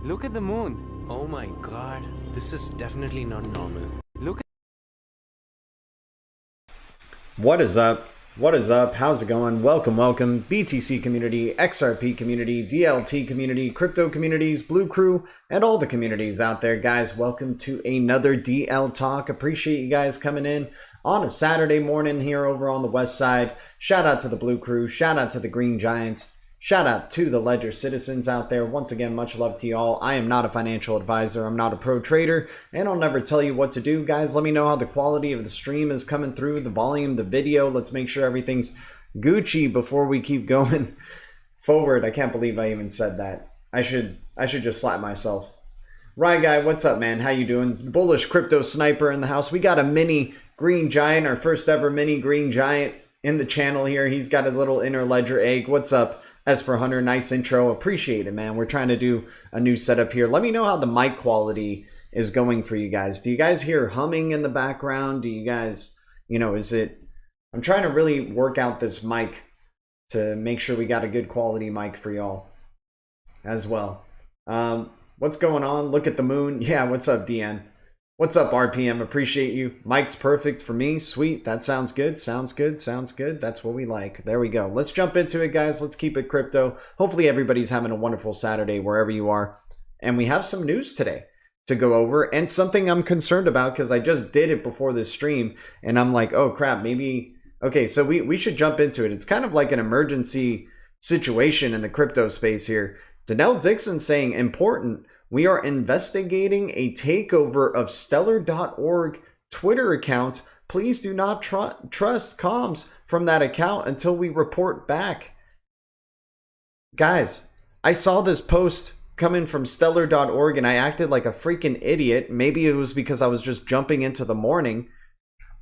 Look at the moon. Oh my god, this is definitely not normal. Look at What is up? What is up? How's it going? Welcome, welcome. BTC community, XRP community, DLT community, crypto communities, Blue Crew, and all the communities out there. Guys, welcome to another DL Talk. Appreciate you guys coming in on a Saturday morning here over on the west side. Shout out to the Blue Crew. Shout out to the Green Giants. Shout out to the Ledger citizens out there. Once again, much love to y'all. I am not a financial advisor. I'm not a pro trader, and I'll never tell you what to do. Guys, let me know how the quality of the stream is coming through, the volume, the video. Let's make sure everything's Gucci before we keep going forward. I can't believe I even said that. I should just slap myself. Right, guy, what's up, man? How you doing? The bullish crypto sniper in the house. We got a mini Green Giant, our first ever mini Green Giant in the channel here. He's got his little inner ledger egg. What's up? As for Hunter, nice intro. Appreciate it, man. We're trying to do a new setup here. Let me know how the mic quality is going for you guys. Do you guys hear humming in the background? Do you guys, is it... I'm trying to really work out this mic to make sure we got a good quality mic for y'all as well. What's going on? Look at the moon. Yeah, what's up, DN? What's up, RPM? Appreciate you. Mic's perfect for me. Sweet. That sounds good. Sounds good. Sounds good. That's what we like. There we go. Let's jump into it, guys. Let's keep it crypto. Hopefully everybody's having a wonderful Saturday wherever you are. And we have some news today to go over, and something I'm concerned about because I just did it before this stream and I'm like, oh crap, maybe... Okay, so we should jump into it. It's kind of like an emergency situation in the crypto space here. Danelle Dixon saying important We are investigating a takeover of Stellar.org Twitter account. Please do not trust comms from that account until we report back. Guys, I saw this post coming from Stellar.org and I acted like a freaking idiot. Maybe it was because I was just jumping into the morning.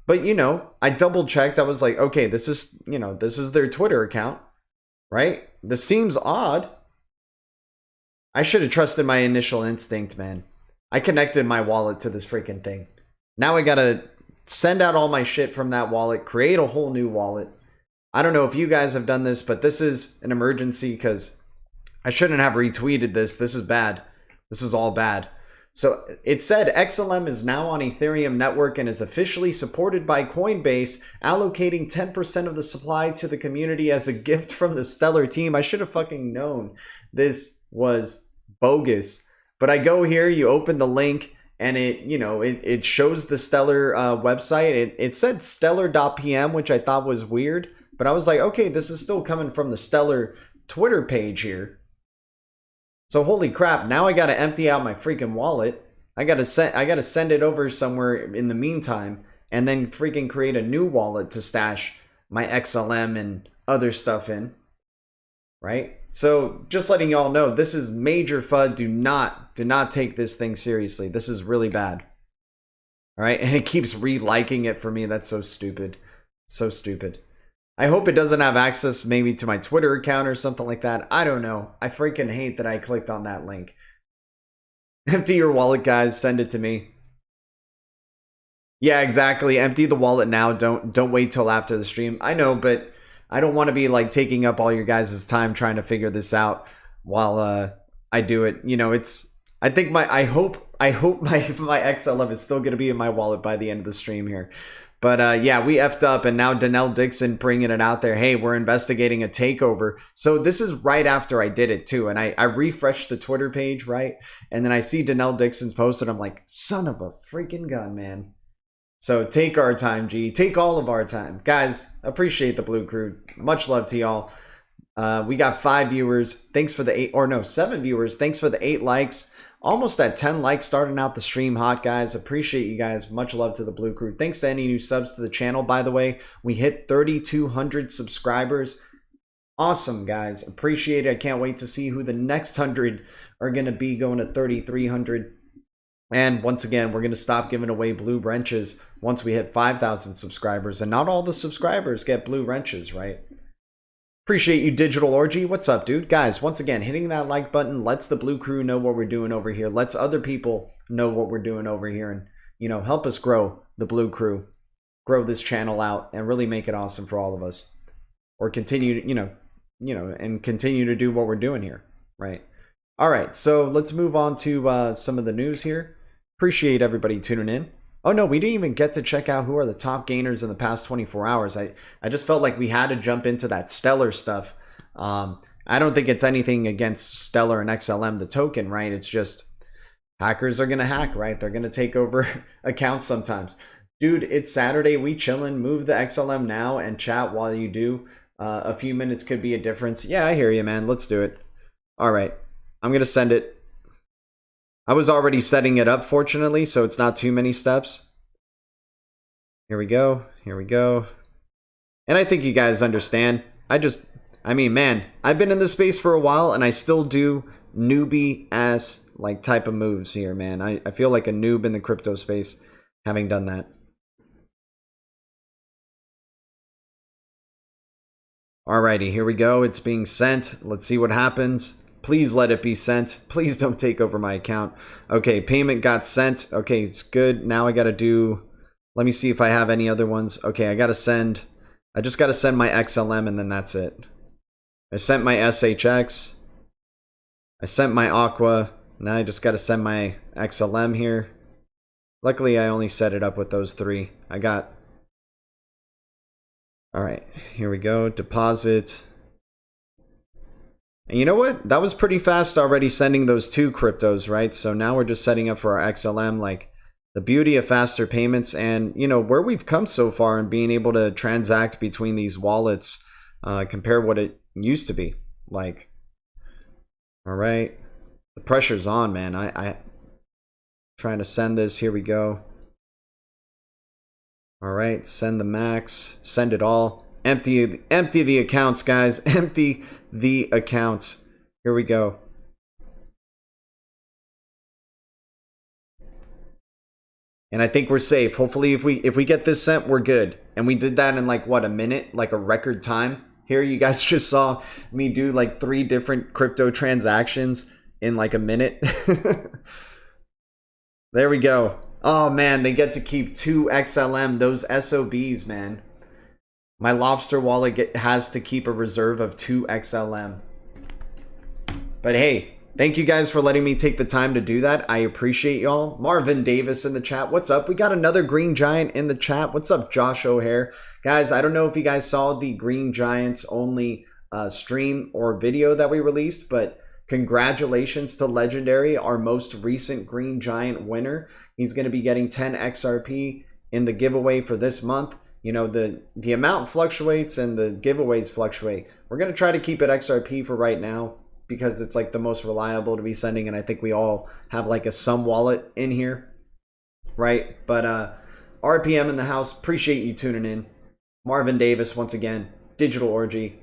But, you know, I double checked. I was like, okay, this is, you know, this is their Twitter account, right? This seems odd. I should have trusted my initial instinct, man. I connected my wallet to this freaking thing. Now I gotta send out all my shit from that wallet, create a whole new wallet. I don't know if you guys have done this, but this is an emergency because I shouldn't have retweeted this. This is bad. This is all bad. So it said XLM is now on Ethereum network and is officially supported by Coinbase, allocating 10% of the supply to the community as a gift from the Stellar team. I should have fucking known this was bogus. But I go here, you open the link, and it, you know, it shows the Stellar website. It said stellar.pm, which I thought was weird. But I was like, okay, this is still coming from the Stellar Twitter page here. So holy crap, now I got to empty out my freaking wallet. I got to send it over somewhere in the meantime and then freaking create a new wallet to stash my XLM and other stuff in. Right? So just letting y'all know, this is major FUD. Do not take this thing seriously. This is really bad. All right? And it keeps re-liking it for me. That's so stupid. So stupid. I hope it doesn't have access maybe to my Twitter account or something like that. I don't know. I freaking hate that I clicked on that link. Empty your wallet, guys. Send it to me. Yeah, exactly. Empty the wallet now. Don't wait till after the stream. I know, but I don't want to be like taking up all your guys' time trying to figure this out while I do it. You know, I think I hope my XLM is still going to be in my wallet by the end of the stream here. But yeah, we effed up, and now Danelle Dixon bringing it out there. Hey, we're investigating a takeover. So this is right after I did it too. And I refreshed the Twitter page, right? And then I see Danelle Dixon's post, and I'm like, son of a freaking gun, man. So take our time, G. Take all of our time. Guys, appreciate the Blue Crew. Much love to y'all. We got 5 viewers. Thanks for the 7 viewers. Thanks for the 8 likes. Almost at 10 likes, starting out the stream hot, guys. Appreciate you guys. Much love to the Blue Crew. Thanks to any new subs to the channel, by the way. We hit 3,200 subscribers. Awesome, guys. Appreciate it. I can't wait to see who the next 100 are going to be, going to 3,300. And once again, we're going to stop giving away blue wrenches once we hit 5,000 subscribers. And not all the subscribers get blue wrenches, right? Appreciate you, Digital Orgy. What's up, dude? Guys, once again, hitting that like button lets the Blue Crew know what we're doing over here. Lets other people know what we're doing over here. And, you know, help us grow the Blue Crew. Grow this channel out and really make it awesome for all of us. Or continue, and continue to do what we're doing here, right? All right, so let's move on to some of the news here. Appreciate everybody tuning in. Oh no, we didn't even get to check out who are the top gainers in the past 24 hours. I just felt like we had to jump into that Stellar stuff. I don't think it's anything against Stellar and XLM, the token, right? It's just hackers are going to hack, right? They're going to take over accounts sometimes. Dude, it's Saturday. We chillin'. Move the XLM now and chat while you do. A few minutes could be a difference. Yeah, I hear you, man. Let's do it. All right. I'm going to send it. I was already setting it up, fortunately, so it's not too many steps. Here we go. Here we go. And I think you guys understand. I mean, man, I've been in this space for a while, and I still do newbie-ass like type of moves here, man. I feel like a noob in the crypto space having done that. Alrighty, here we go. It's being sent. Let's see what happens. Please let it be sent. Please don't take over my account. Okay, payment got sent. Okay, it's good. Now I gotta do... Let me see if I have any other ones. Okay, I just gotta send my XLM and then that's it. I sent my SHX. I sent my Aqua. Now I just gotta send my XLM here. Luckily, I only set it up with those 3. I got... Alright, here we go. Deposit... And you know what? That was pretty fast already sending those 2 cryptos, right? So now we're just setting up for our XLM. Like, the beauty of faster payments and, you know, where we've come so far and being able to transact between these wallets, compare what it used to be. Like, all right. The pressure's on, man. I trying to send this. Here we go. All right, send the max. Send it all. Empty the accounts, guys. Empty the accounts. Here we go. And I think we're safe. Hopefully, if we get this sent, we're good. And we did that in like what, a minute, like a record time. Here, you guys just saw me do like 3 different crypto transactions in like a minute. There we go. Oh man, they get to keep 2 XLM, those SOBs, man. My Lobster wallet has to keep a reserve of 2 XLM. But hey, thank you guys for letting me take the time to do that. I appreciate y'all. Marvin Davis in the chat. What's up? We got another Green Giant in the chat. What's up, Josh O'Hare? Guys, I don't know if you guys saw the Green Giants only stream or video that we released, but congratulations to Legendary, our most recent Green Giant winner. He's going to be getting 10 XRP in the giveaway for this month. You know, the amount fluctuates and the giveaways fluctuate. We're going to try to keep it XRP for right now because it's like the most reliable to be sending, and I think we all have like a sum wallet in here, right? But RPM in the house, appreciate you tuning in. Marvin Davis once again, Digital Orgy.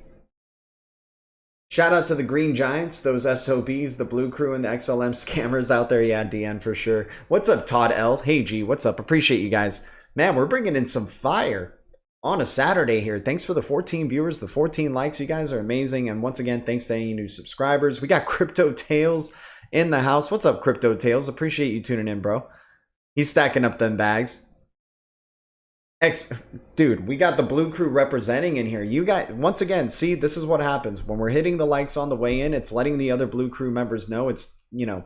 Shout out to the Green Giants, those SOBs, the Blue Crew, and the XLM scammers out there. Yeah, DN for sure. What's up, Todd L? Hey, G, what's up? Appreciate you guys. Man, we're bringing in some fire on a Saturday here. Thanks for the 14 viewers, the 14 likes. You guys are amazing. And once again, thanks to any new subscribers. We got Crypto Tales in the house. What's up, Crypto Tales? Appreciate you tuning in, bro. He's stacking up them bags. Dude, we got the Blue Crew representing in here. You got, once again, see, this is what happens when we're hitting the likes on the way in. It's letting the other Blue Crew members know. It's, you know,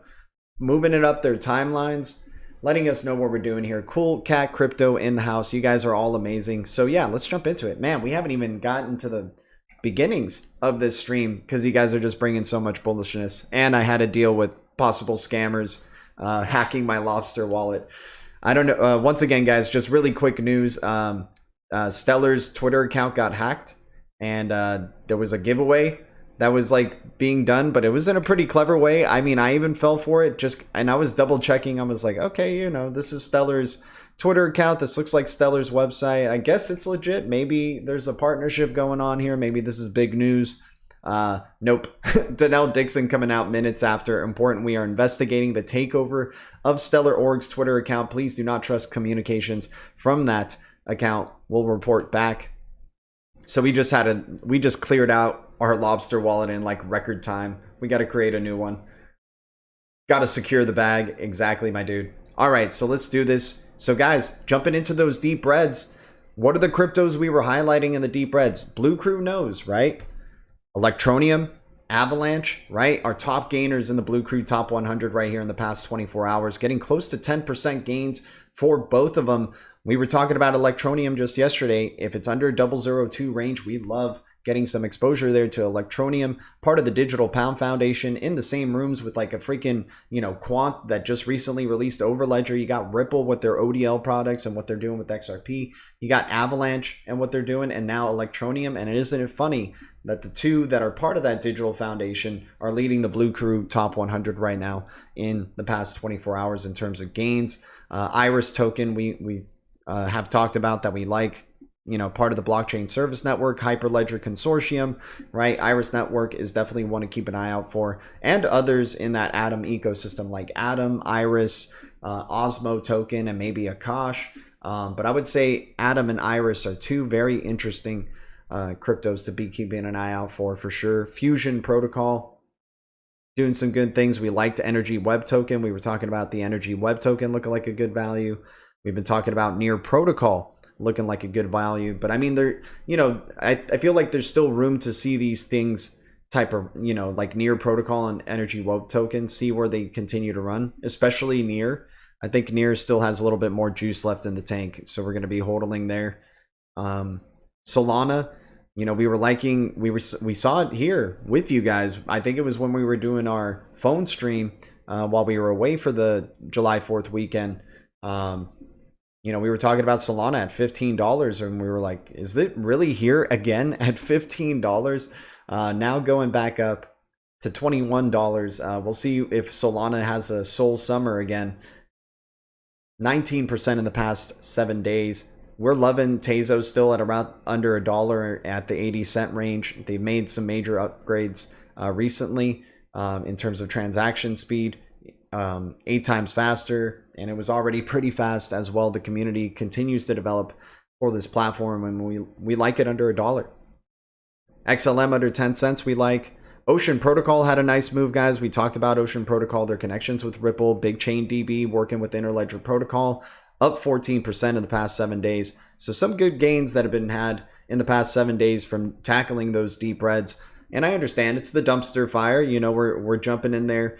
moving it up their timelines, letting us know what we're doing here. Cool Cat Crypto in the house. You guys are all amazing. So yeah, let's jump into it. Man, we haven't even gotten to the beginnings of this stream because you guys are just bringing so much bullishness. And I had to deal with possible scammers hacking my Lobster wallet. I don't know. Once again, guys, just really quick news. Stellar's Twitter account got hacked, and there was a giveaway that was like being done, but it was in a pretty clever way. I mean, I even fell for it and I was double checking. I was like, okay, you know, this is Stellar's Twitter account. This looks like Stellar's website. I guess it's legit. Maybe there's a partnership going on here. Maybe this is big news. Nope. Danelle Dixon coming out minutes after. Important. We are investigating the takeover of Stellar Org's Twitter account. Please do not trust communications from that account. We'll report back. So we just cleared out our Lobster wallet in like record time. We got to create a new one. Got to secure the bag. Exactly, my dude. All right, so let's do this. So guys, jumping into those deep reds. What are the cryptos we were highlighting in the deep reds? Blue Crew knows, right? Electronium, Avalanche, right? Our top gainers in the Blue Crew top 100 right here in the past 24 hours, getting close to 10% gains for both of them. We were talking about Electronium just yesterday. If it's under 002 range, we love getting some exposure there to Electronium, part of the Digital Pound Foundation, in the same rooms with like a freaking, you know, Quant that just recently released Overledger. You got Ripple with their ODL products and what they're doing with XRP. You got Avalanche and what they're doing, and now Electronium. And isn't it funny that the two that are part of that Digital Foundation are leading the Blue Crew top 100 right now in the past 24 hours in terms of gains. Iris token, we have talked about that we like, you know, part of the blockchain service network, Hyperledger Consortium, right? Iris Network is definitely one to keep an eye out for, and others in that Atom ecosystem like Atom, Iris, Osmo token, and maybe Akash. But I would say Atom and Iris are two very interesting cryptos to be keeping an eye out for sure. Fusion Protocol doing some good things. We liked Energy Web token. We were talking about the Energy Web token looking like a good value. We've been talking about Near Protocol looking like a good value. But I mean, there, you know, I feel like there's still room to see these things type of, you know, like Near Protocol and Energy Web token, see where they continue to run, especially Near. I think Near still has a little bit more juice left in the tank, so we're going to be hodling there. Solana, you know, we saw it here with you guys. I think it was when we were doing our phone stream while we were away for the July 4th weekend. You know, we were talking about Solana at $15, and we were like, is it really here again at $15? Now going back up to $21. We'll see if Solana has a Sol summer again. 19% in the past 7 days. We're loving Tezos still at around under $1 at the 80-cent range. They've made some major upgrades recently in terms of transaction speed, 8 times faster, and it was already pretty fast as well. The community continues to develop for this platform, and we like it under $1. XLM under 10 cents we like. Ocean Protocol had a nice move, guys. We talked about Ocean Protocol, their connections with Ripple, Big Chain DB, working with Interledger Protocol, up 14% in the past 7 days. So some good gains that have been had in the past 7 days from tackling those deep reds. And I understand it's the dumpster fire. You know, we're jumping in there,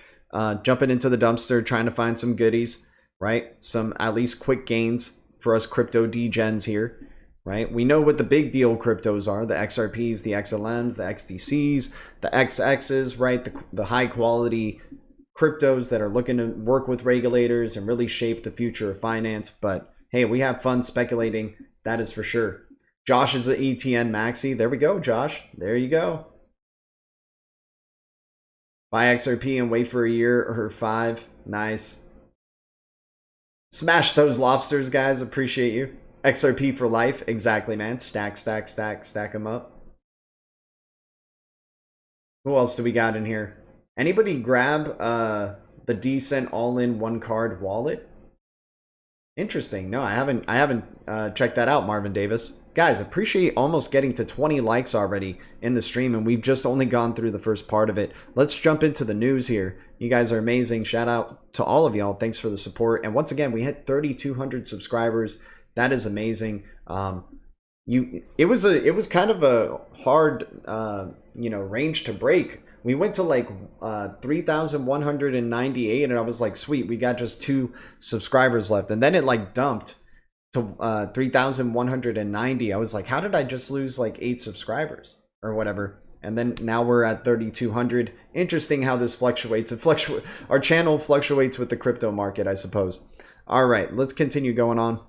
jumping into the dumpster, trying to find some goodies, right? Some at least quick gains for us crypto degens here. Right? We know what the big deal cryptos are, the XRPs, the XLMs, the XDCs, the XXs, right? The high quality cryptos that are looking to work with regulators and really shape the future of finance. But hey, we have fun speculating, that is for sure. Josh is the ETN Maxi. There we go, Josh. There you go. Buy XRP and wait for a year or 5. Nice. Smash those lobsters, guys. Appreciate you. XRP for life. Exactly, man. Stack them up. Who else do we got in here? Anybody grab the decent all-in one card wallet? Interesting. No, I haven't checked that out, Marvin Davis. Guys, appreciate almost getting to 20 likes already in the stream, and we've just only gone through the first part of it. Let's jump into the news here. You guys are amazing. Shout out to all of y'all. Thanks for the support. And once again, we hit 3,200 subscribers. That is amazing. It was kind of a hard range to break. We went to like 3,198, and I was like, sweet, we got just 2 subscribers left, and then it like dumped to 3,190. I was like, how did I just lose like 8 subscribers or whatever? And then now we're at 3,200. Interesting how this fluctuates. Our channel fluctuates with the crypto market, I suppose. All right, let's continue going on.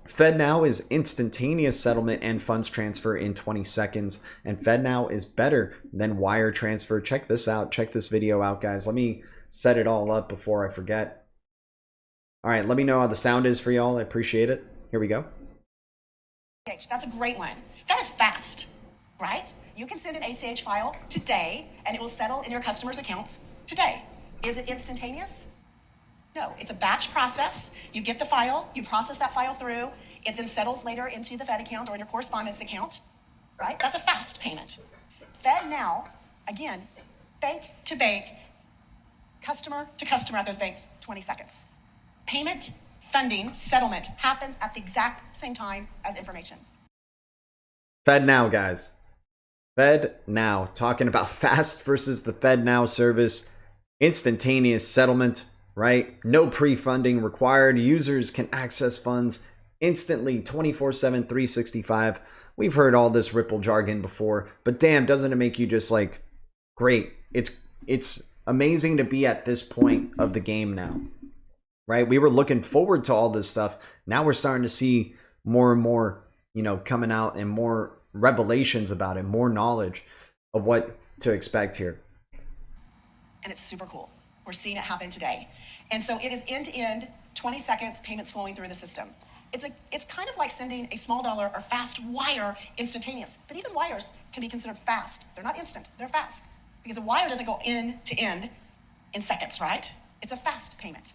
FedNow is instantaneous settlement and funds transfer in 20 seconds. And FedNow is better than wire transfer. Check this out. Check this video out, guys. Let me set it all up before I forget. All right, let me know how the sound is for y'all. I appreciate it. Here we go. That's a great one. That is fast, right? You can send an ACH file today, and it will settle in your customers' accounts today. Is it instantaneous? No, it's a batch process. You get the file, you process that file through, it then settles later into the Fed account or in your correspondence account, right? That's a fast payment. FedNow, again, bank to bank, customer to customer at those banks, 20 seconds. Payment, funding, settlement happens at the exact same time as information. FedNow, guys. FedNow, talking about fast versus the FedNow service, instantaneous settlement. Right? No pre-funding required. Users can access funds instantly 24/7, 365. We've heard all this Ripple jargon before, but damn, doesn't it make you just like, great. It's amazing to be at this point of the game now. Right? We were looking forward to all this stuff. Now we're starting to see more and more, coming out and more revelations about it, more knowledge of what to expect here. And it's super cool. We're seeing it happen today. And so it is end-to-end, 20 seconds, payments flowing through the system. It's kind of like sending a small dollar or fast wire instantaneous. But even wires can be considered fast. They're not instant, they're fast. Because a wire doesn't go end to end in seconds, right? It's a fast payment.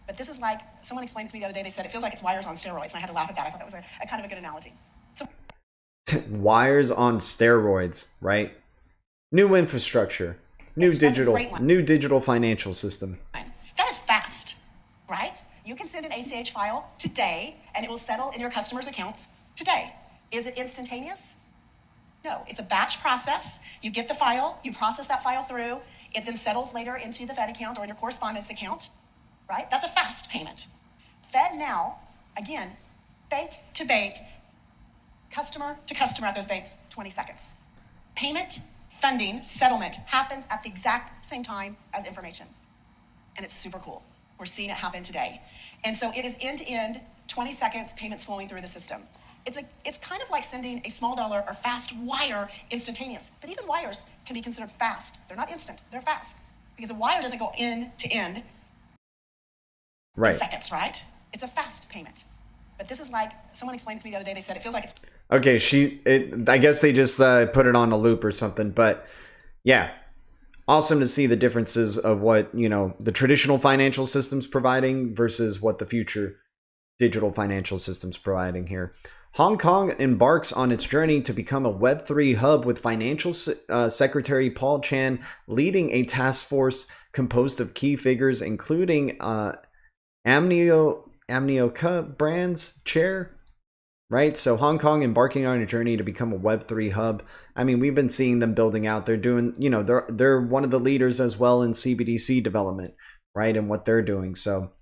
But this is like, someone explained it to me the other day, they said it feels like it's wires on steroids, and I had to laugh at that. I thought that was a kind of a good analogy. So wires on steroids, right? New infrastructure. New digital financial system. That is fast, right? You can send an ACH file today, and it will settle in your customers' accounts today. Is it instantaneous? No, it's a batch process. You get the file, you process that file through, it then settles later into the Fed account or in your correspondence account, right? That's a fast payment. FedNow, again, bank to bank, customer to customer at those banks, 20 seconds. Payment, funding, settlement happens at the exact same time as information. And it's super cool. We're seeing it happen today. And so it is end-to-end, 20 seconds, payments flowing through the system. It's kind of like sending a small dollar or fast wire instantaneous. But even wires can be considered fast. They're not instant, they're fast. Because a wire doesn't go end to end in seconds, right? It's a fast payment. But this is like, someone explained to me the other day, they said it feels like it's... Okay, I guess they just put it on a loop or something, but yeah. Awesome to see the differences of what, the traditional financial system's providing versus what the future digital financial system's providing here. Hong Kong embarks on its journey to become a Web3 hub with Financial Secretary Paul Chan leading a task force composed of key figures, including Amnioca Brands chair, right? So Hong Kong embarking on a journey to become a Web3 hub. I mean, we've been seeing them building out. They're doing, they're one of the leaders as well in CBDC development, right? And what they're doing. So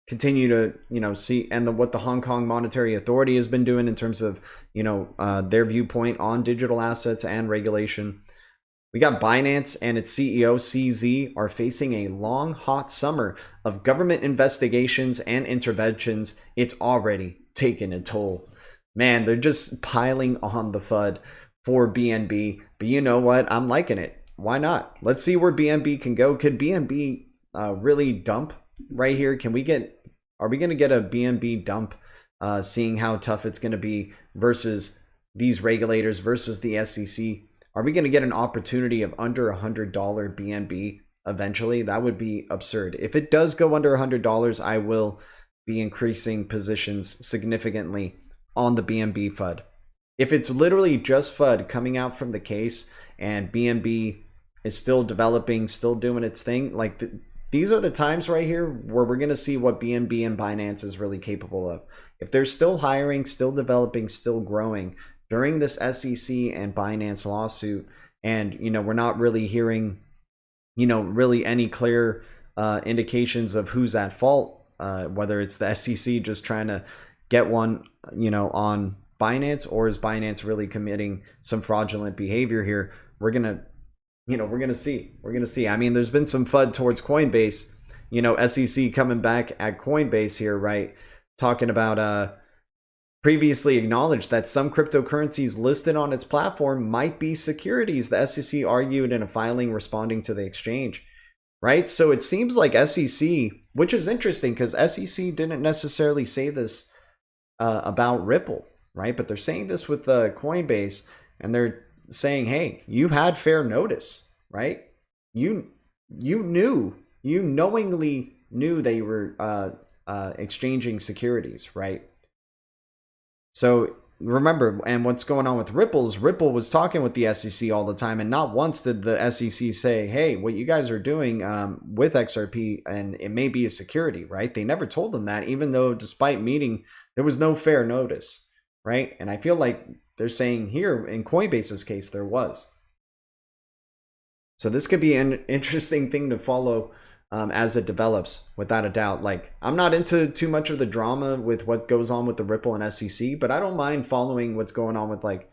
continue to, see, and what the Hong Kong Monetary Authority has been doing in terms of, their viewpoint on digital assets and regulation. We got Binance and its CEO CZ are facing a long, hot summer of government investigations and interventions. It's already taken a toll. Man, they're just piling on the FUD for BNB. But you know what? I'm liking it. Why not? Let's see where BNB can go. Could BNB really dump right here? Are we going to get a BNB dump, seeing how tough it's going to be versus these regulators, versus the SEC? Are we going to get an opportunity of under $100 BNB eventually? That would be absurd. If it does go under $100, I will be increasing positions significantly on the BNB FUD. If it's literally just FUD coming out from the case and BNB is still developing, still doing its thing, like these are the times right here where we're going to see what BNB and Binance is really capable of. If they're still hiring, still developing, still growing during this SEC and Binance lawsuit, and we're not really hearing really any clear indications of who's at fault, whether it's the SEC just trying to get one on Binance, or is Binance really committing some fraudulent behavior here? We're gonna see. I mean, there's been some FUD towards Coinbase, SEC coming back at Coinbase here, right? Talking about previously acknowledged that some cryptocurrencies listed on its platform might be securities, the SEC argued in a filing responding to the exchange, right? So it seems like SEC, which is interesting because SEC didn't necessarily say this about Ripple, right? But they're saying this with Coinbase, and they're saying, hey, you had fair notice, right? You knowingly knew they were exchanging securities, right? So remember, and what's going on with Ripple was talking with the SEC all the time, and not once did the SEC say, hey, what you guys are doing with XRP, and it may be a security, right? They never told them that, even though despite meeting, there was no fair notice, right? And I feel like they're saying here in Coinbase's case, there was. So this could be an interesting thing to follow as it develops, without a doubt. Like, I'm not into too much of the drama with what goes on with the Ripple and SEC, but I don't mind following what's going on with, like,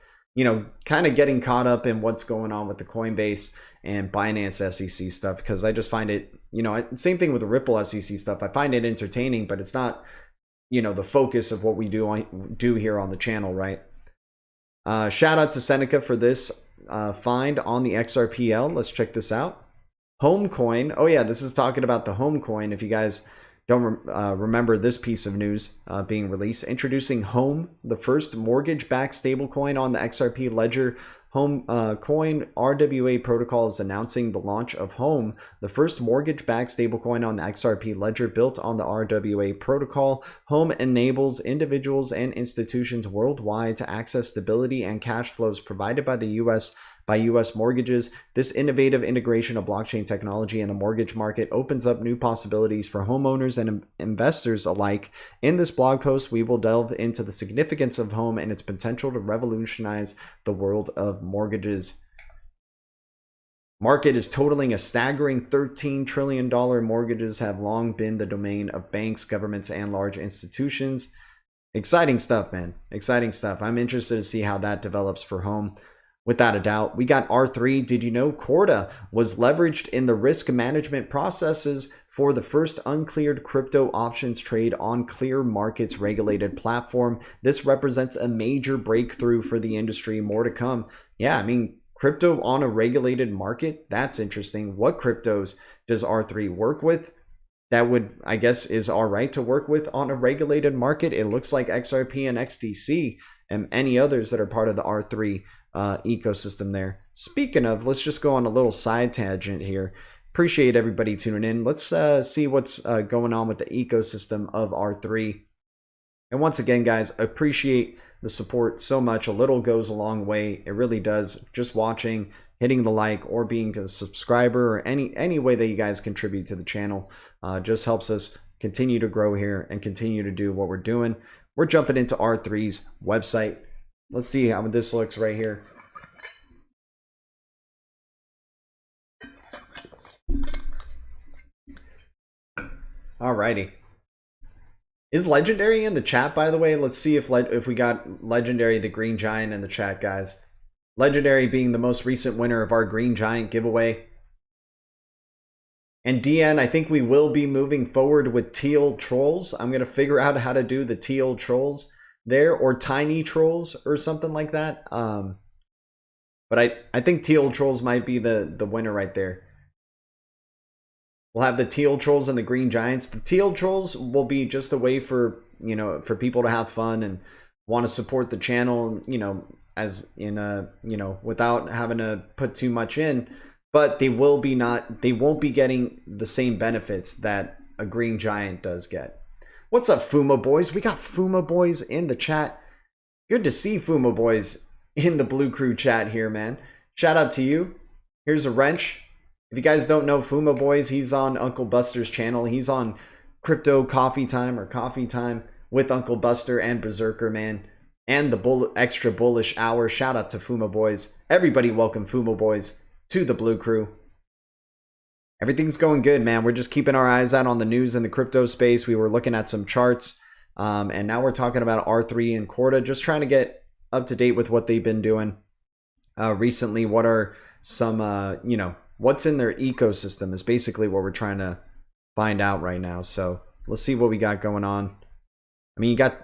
kind of getting caught up in what's going on with the Coinbase and Binance SEC stuff, because I just find it, same thing with the Ripple SEC stuff. I find it entertaining, but it's not, the focus of what we do here on the channel, right? Shout out to Seneca for this find on the XRPL. Let's check this out. Home coin. Oh yeah, this is talking about the home coin. If you guys don't remember this piece of news being released, introducing Home, the first mortgage-backed stablecoin on the XRP ledger. Home coin RWA protocol is announcing the launch of Home, the first mortgage-backed stablecoin on the XRP ledger built on the RWA protocol. Home enables individuals and institutions worldwide to access stability and cash flows provided by U.S. mortgages. This innovative integration of blockchain technology in the mortgage market opens up new possibilities for homeowners and investors alike. In this blog post, we will delve into the significance of Home and its potential to revolutionize the world of mortgages. Market is totaling a staggering $13 trillion. Mortgages have long been the domain of banks, governments, and large institutions. Exciting stuff, man. Exciting stuff. I'm interested to see how that develops for Home. Without a doubt. We got R3. Did you know Corda was leveraged in the risk management processes for the first uncleared crypto options trade on Clear Markets regulated platform. This represents a major breakthrough for the industry. More to come. Yeah, I mean, crypto on a regulated market, that's interesting. What cryptos does R3 work with? That would, I guess, is all right to work with on a regulated market. It looks like XRP and XDC and any others that are part of the R3 ecosystem there. Speaking of, let's just go on a little side tangent here. Appreciate everybody tuning in. Let's see what's going on with the ecosystem of R3. And once again, guys, appreciate the support so much. A little goes a long way. It really does. Just watching, hitting the like, or being a subscriber, or any way that you guys contribute to the channel just helps us continue to grow here and continue to do what we're doing. We're jumping into R3's website. Let's see how this looks right here. Alrighty. Is Legendary in the chat, by the way? Let's see if we got Legendary the Green Giant in the chat, guys. Legendary being the most recent winner of our Green Giant giveaway. And DN, I think we will be moving forward with teal trolls. I'm going to figure out how to do the teal trolls there, or tiny trolls or something like that. But I think teal trolls might be the winner right there. We'll have the teal trolls and the green giants. The teal trolls will be just a way for, you know, for people to have fun and want to support the channel, you know, as in a, you know, without having to put too much in. But they won't be getting the same benefits that a green giant does get. What's up, Fuma Boys? We got Fuma Boys in the chat. Good to see Fuma Boys in the Blue Crew chat here, man. Shout out to you. Here's a wrench. If you guys don't know Fuma Boys, he's on Uncle Buster's channel. He's on Crypto Coffee Time or Coffee Time with Uncle Buster and Berserker, man. And the extra bullish hour. Shout out to Fuma Boys. Everybody welcome Fuma Boys to the Blue Crew. Everything's going good, man. We're just keeping our eyes out on the news in the crypto space. We were looking at some charts, and now we're talking about R3 and Corda, just trying to get up to date with what they've been doing recently. What are some, you know, what's in their ecosystem is basically what we're trying to find out right now. So let's see what we got going on. I mean, you got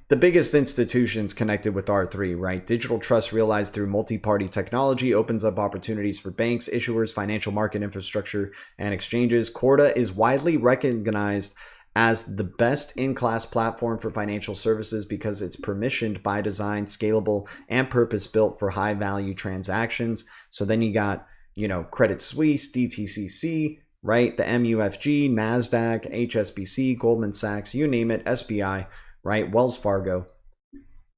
the biggest institutions connected with R3, right? Digital trust realized through multi-party technology opens up opportunities for banks, issuers, financial market infrastructure, and exchanges. Corda is widely recognized as the best-in-class platform for financial services because it's permissioned by design, scalable, and purpose-built for high-value transactions. So then you got, you know, Credit Suisse, DTCC, right? The MUFG, NASDAQ, HSBC, Goldman Sachs, you name it, SBI, right? Wells Fargo.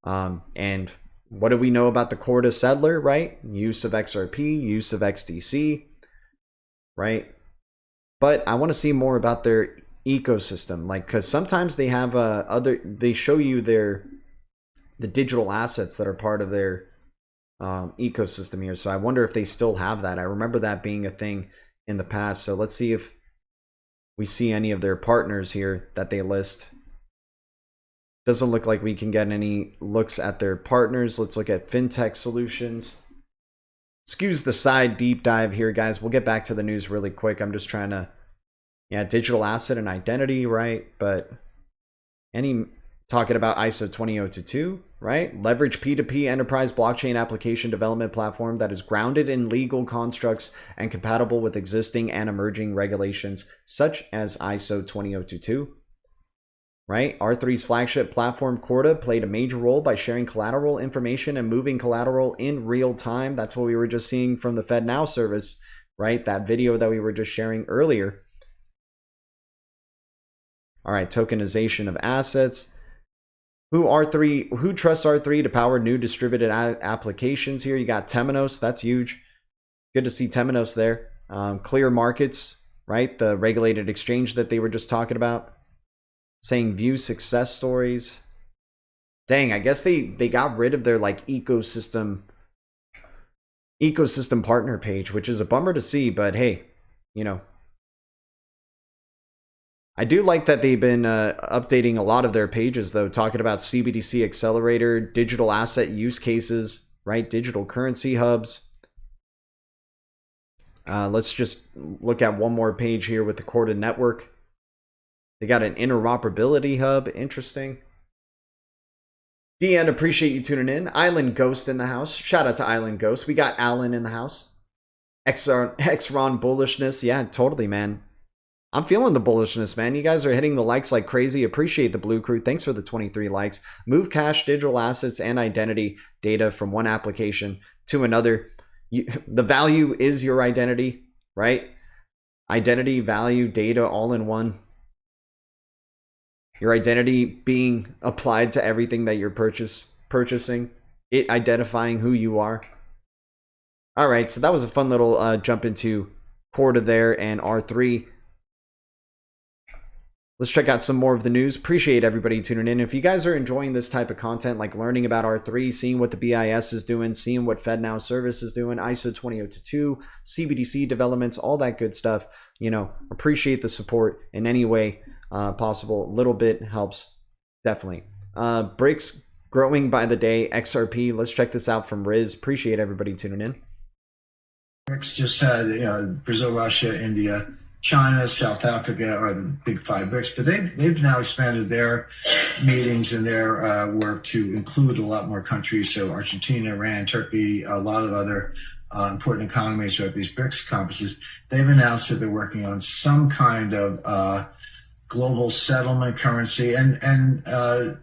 And what do we know about the Corda settler, right? Use of XRP, use of XDC, right? But I want to see more about their ecosystem, like, because sometimes they have they show you the digital assets that are part of their ecosystem here. So I wonder if they still have that. I remember that being a thing in the past. So let's see if we see any of their partners here that they list. Doesn't look like we can get any looks at their partners. Let's look at fintech solutions. Excuse the side deep dive here, guys. We'll get back to the news really quick. I'm just trying to, yeah, digital asset and identity, right? But talking about ISO 20022, right? Leverage P2P enterprise blockchain application development platform that is grounded in legal constructs and compatible with existing and emerging regulations, such as ISO 20022. Right? R3's flagship platform, Corda, played a major role by sharing collateral information and moving collateral in real time. That's what we were just seeing from the FedNow service, right? That video that we were just sharing earlier. All right, tokenization of assets. Who trusts R3 to power new distributed applications here? You got Temenos, that's huge. Good to see Temenos there. Clear Markets, right? The regulated exchange that they were just talking about. Saying view success stories. Dang, I guess they got rid of their like ecosystem partner page, which is a bummer to see, but hey, you know. I do like that they've been updating a lot of their pages though, talking about CBDC accelerator, digital asset use cases, right? Digital currency hubs. Let's just look at one more page here with the Corda network. They got an interoperability hub. Interesting. DN, appreciate you tuning in. Island Ghost in the house. Shout out to Island Ghost. We got Alan in the house. XRon bullishness. Yeah, totally, man. I'm feeling the bullishness, man. You guys are hitting the likes like crazy. Appreciate the Blue Crew. Thanks for the 23 likes. Move cash, digital assets, and identity data from one application to another. The value is your identity, right? Identity, value, data, all in one. Your identity being applied to everything that you're purchasing. It identifying who you are. All right, so that was a fun little jump into Corda there and R3. Let's check out some more of the news. Appreciate everybody tuning in. If you guys are enjoying this type of content, like learning about R3, seeing what the BIS is doing, seeing what FedNow service is doing, ISO 20022, CBDC developments, all that good stuff, you know, appreciate the support in any way possible. A little bit helps, definitely. BRICS growing by the day, XRP. Let's check this out from Riz. Appreciate everybody tuning in. BRICS just had Brazil, Russia, India, China, South Africa are the big five BRICS, but they've now expanded their meetings and their work to include a lot more countries. So Argentina, Iran, Turkey, a lot of other important economies who have these BRICS conferences. They've announced that they're working on some kind of global settlement currency, and I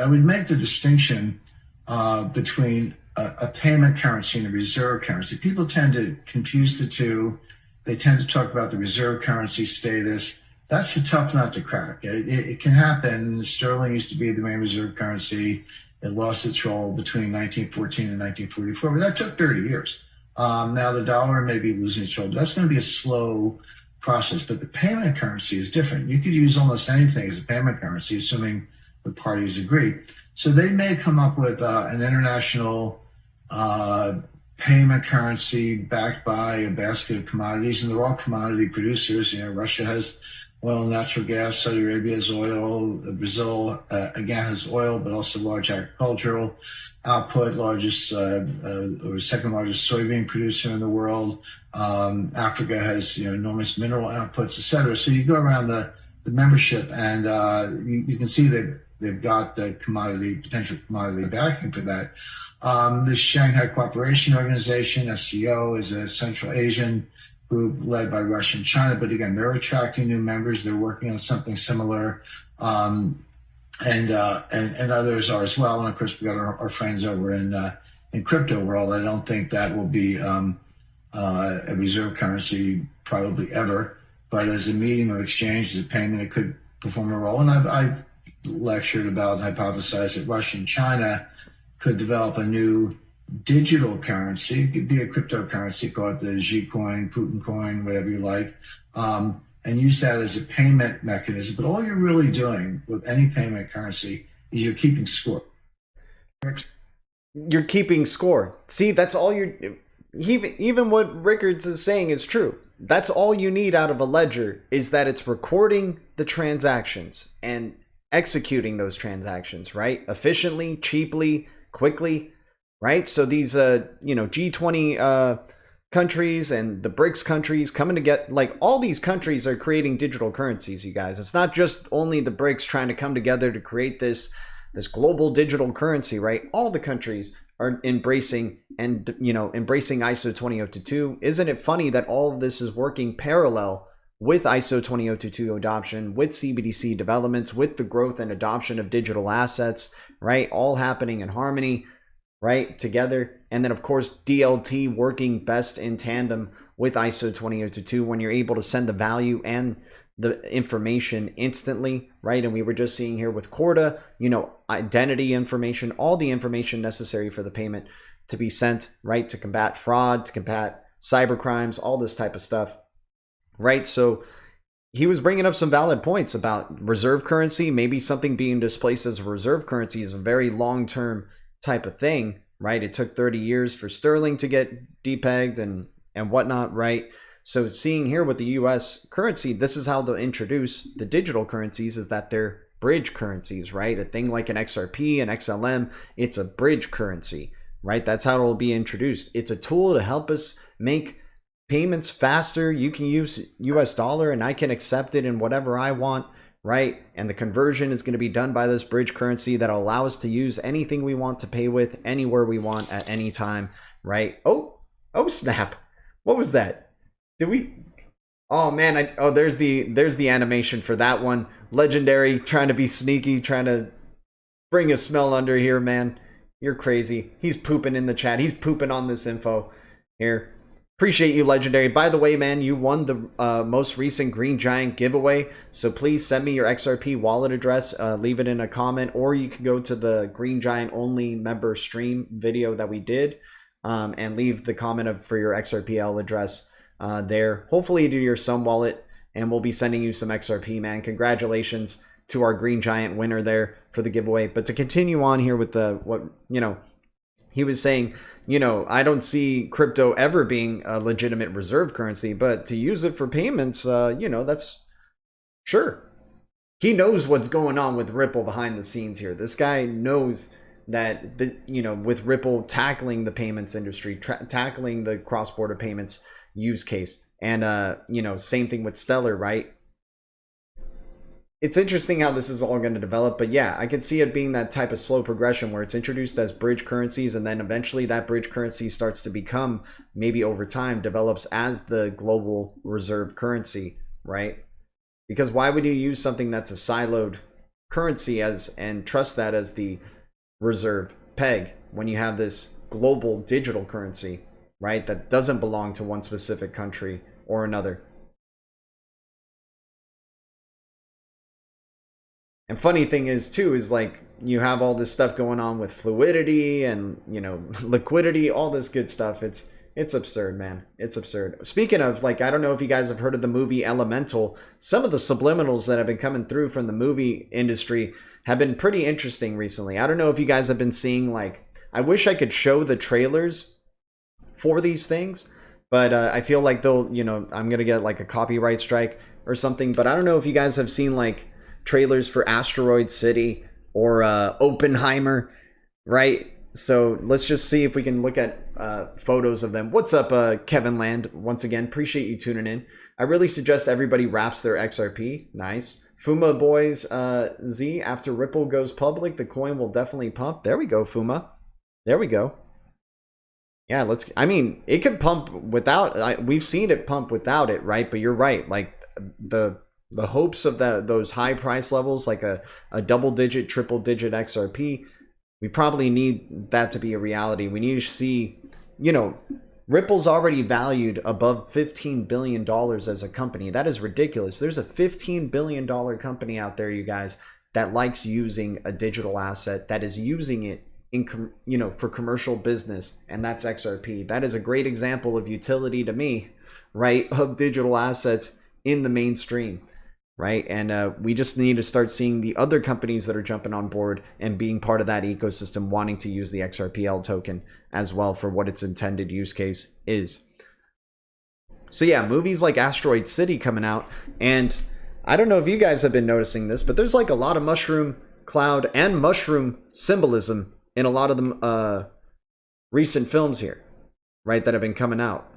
would make the distinction between a payment currency and a reserve currency. People tend to confuse the two. They tend to talk about the reserve currency status. That's a tough nut to crack. It can happen. Sterling used to be the main reserve currency. It lost its role between 1914 and 1944, but that took 30 years. Now the dollar may be losing its role, but that's going to be a slow process. But the payment currency is different. You could use almost anything as a payment currency, assuming the parties agree. So they may come up with an international payment currency backed by a basket of commodities, and they're all commodity producers. You know, Russia has oil and natural gas, Saudi Arabia has oil, Brazil again has oil, but also large agricultural output, largest or second largest soybean producer in the world. Africa has enormous mineral outputs, etc. So you go around the membership, and you can see that they've got the potential commodity backing for that. The Shanghai Cooperation Organization, SCO, is a Central Asian group led by Russia and China. But again, they're attracting new members. They're working on something similar, and others are as well. And of course, we got our friends over in crypto world. I don't think that will be a reserve currency probably ever, but as a medium of exchange, as a payment, it could perform a role. And I've lectured about, hypothesized that Russia and China could develop a new digital currency. It could be a cryptocurrency, call it the Xi coin, Putin coin, whatever you like, and use that as a payment mechanism. But all you're really doing with any payment currency is you're keeping score. You're keeping score. See, that's all even what Rickards is saying is true. That's all you need out of a ledger, is that it's recording the transactions and executing those transactions, right? Efficiently, cheaply, quickly, right? So these G20 countries and the BRICS countries coming to get, like, all these countries are creating digital currencies, you guys. It's not just only the BRICS trying to come together to create this global digital currency, right? All the countries are embracing ISO 20022. Isn't it funny that all of this is working parallel with ISO 20022 adoption, with CBDC developments, with the growth and adoption of digital assets, right? All happening in harmony, right? Together. And then of course, DLT working best in tandem with ISO 20022 when you're able to send the value and the information instantly, right? And we were just seeing here with Corda, identity information, all the information necessary for the payment to be sent, right? To combat fraud, to combat cyber crimes, all this type of stuff. Right, so he was bringing up some valid points about reserve currency. Maybe something being displaced as a reserve currency is a very long-term type of thing, right? It took 30 years for sterling to get depegged and whatnot, right? So seeing here with the U.S. currency, this is how they'll introduce the digital currencies, is that they're bridge currencies, right? A thing like an XRP, an XLM, it's a bridge currency, right? That's how it'll be introduced. It's a tool to help us make payments faster. You can use US dollar and I can accept it in whatever I want, right? And the conversion is going to be done by this bridge currency that'll allow us to use anything we want to pay with anywhere we want at any time, right? Oh snap. What was that? Did we? Oh man, there's the animation for that one. Legendary, trying to be sneaky, trying to bring a smell under here, man. You're crazy. He's pooping in the chat. He's pooping on this info here. Appreciate you, Legendary. By the way, man, you won the most recent Green Giant giveaway. So please send me your XRP wallet address. Leave it in a comment, or you can go to the Green Giant only member stream video that we did, and leave the comment for your XRPL address there. Hopefully to your Sun wallet, and we'll be sending you some XRP, man. Congratulations to our Green Giant winner there for the giveaway. But to continue on here with what he was saying, I don't see crypto ever being a legitimate reserve currency, but to use it for payments, that's sure. He knows what's going on with Ripple behind the scenes here. This guy knows that with Ripple tackling the payments industry, tackling the cross-border payments use case, and same thing with Stellar, right? It's interesting how this is all going to develop, but yeah, I could see it being that type of slow progression where it's introduced as bridge currencies, and then eventually that bridge currency starts to become, maybe over time, develops as the global reserve currency, right? Because why would you use something that's a siloed currency and trust that as the reserve peg when you have this global digital currency, right, that doesn't belong to one specific country or another? And funny thing is too, is like you have all this stuff going on with fluidity and liquidity, all this good stuff. It's absurd, man. It's absurd. Speaking of, I don't know if you guys have heard of the movie Elemental. Some of the subliminals that have been coming through from the movie industry have been pretty interesting recently. I don't know if you guys have been seeing, I wish I could show the trailers for these things, but I feel like they'll, I'm gonna get a copyright strike or something. But I don't know if you guys have seen trailers for Asteroid City or Oppenheimer, right? So let's just see if we can look at photos of them. What's up, Kevin Land? Once again, appreciate you tuning in. I really suggest everybody wraps their XRP. Nice. Fuma Boys Z, after Ripple goes public, the coin will definitely pump. There we go, Fuma. There we go. Yeah, it could pump without, we've seen it pump without it, right? But you're right, the hopes of those high price levels, like a double digit, triple digit XRP, we probably need that to be a reality. We need to see, Ripple's already valued above $15 billion as a company. That is ridiculous. There's a $15 billion company out there, you guys, that likes using a digital asset, that is using it for commercial business, and that's XRP. That is a great example of utility to me, right, of digital assets in the mainstream, right? And we just need to start seeing the other companies that are jumping on board and being part of that ecosystem, wanting to use the XRPL token as well for what its intended use case is. So yeah, movies like Asteroid City coming out, and I don't know if you guys have been noticing this, but there's a lot of mushroom cloud and mushroom symbolism in a lot of the recent films here, right, that have been coming out.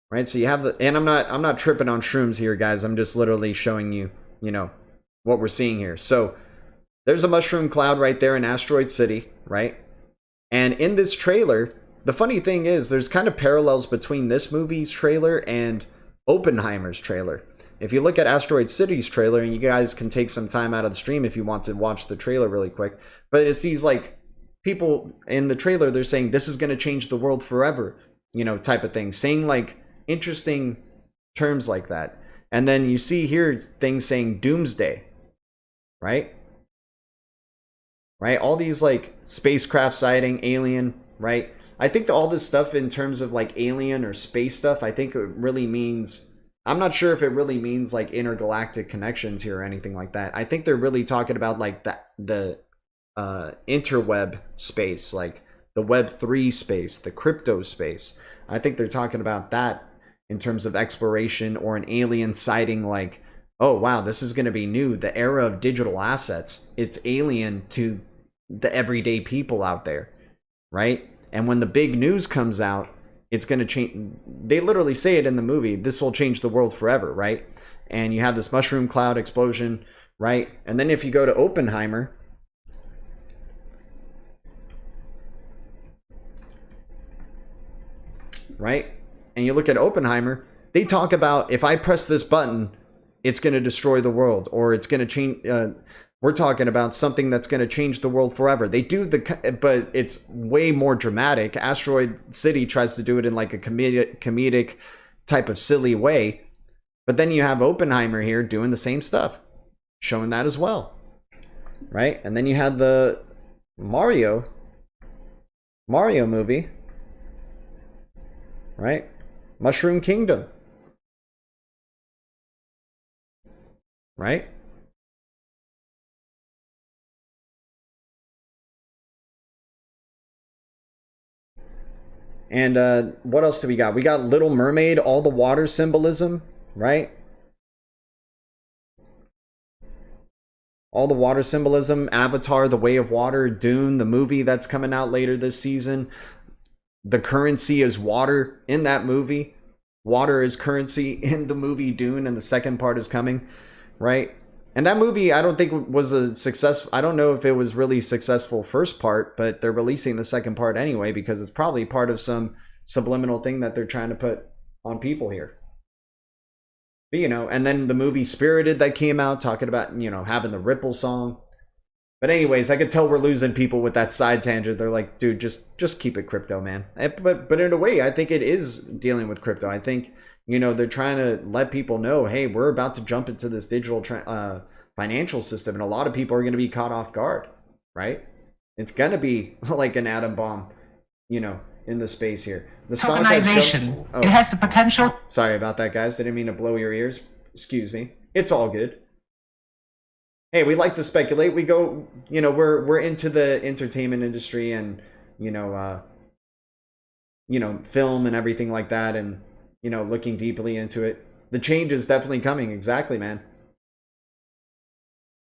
Right, so you have and I'm not tripping on shrooms here, guys. I'm just literally showing you, what we're seeing here. So there's a mushroom cloud right there in Asteroid City, right? And in this trailer, the funny thing is there's kind of parallels between this movie's trailer and Oppenheimer's trailer. If you look at Asteroid City's trailer, and you guys can take some time out of the stream if you want to watch the trailer really quick, but it sees people in the trailer, they're saying this is going to change the world forever, type of thing, saying interesting terms like that. And then you see here things saying doomsday, right? All these spacecraft sighting, alien, right? I think that all this stuff in terms of alien or space stuff, I think it really means, I'm not sure if it really means intergalactic connections here or anything like that. I think they're really talking about the interweb space, the Web3 space, the crypto space. I think they're talking about that in terms of exploration, or an alien sighting, oh wow, this is going to be new. The era of digital assets, it's alien to the everyday people out there, right? And when the big news comes out, It's going to change. They literally say it in the movie. This will change the world forever, right? And you have this mushroom cloud explosion, right? And then if you go to Oppenheimer, right? And you look at Oppenheimer, they talk about if I press this button, it's going to destroy the world, or it's going to change. We're talking about something that's going to change the world forever. They do but it's way more dramatic. Asteroid City tries to do it in like a comedic type of silly way. But then you have Oppenheimer here doing the same stuff, showing that as well, right? And then you had the Mario movie, right? Mushroom Kingdom, right? And what else do we got? We got Little Mermaid, all the water symbolism, right? All the water symbolism. Avatar, The Way of Water. Dune, the movie that's coming out later this season. The currency is water in that movie. Water is currency in the movie Dune, and the second part is coming, right? And that movie, I don't think was a success. I don't know if it was really successful first part, but they're releasing the second part anyway because it's probably part of some subliminal thing that they're trying to put on people here. But, you know, and then the movie Spirited that came out talking about, you know, having the Ripple song. But anyways, I could tell we're losing people with that side tangent. They're like, dude, just keep it crypto, man. But in a way, I think it is dealing with crypto. I think, you know, they're trying to let people know, hey, we're about to jump into this digital financial system, and a lot of people are going to be caught off guard, right? It's going to be like an atom bomb, you know, in the space here. The tokenization. It has the potential. Sorry about that, guys. Didn't mean to blow your ears. Excuse me. It's all good. Hey, we like to speculate. We go, you know, we're into the entertainment industry and, you know, film and everything like that, and, you know, looking deeply into it. The change is definitely coming. Exactly, man.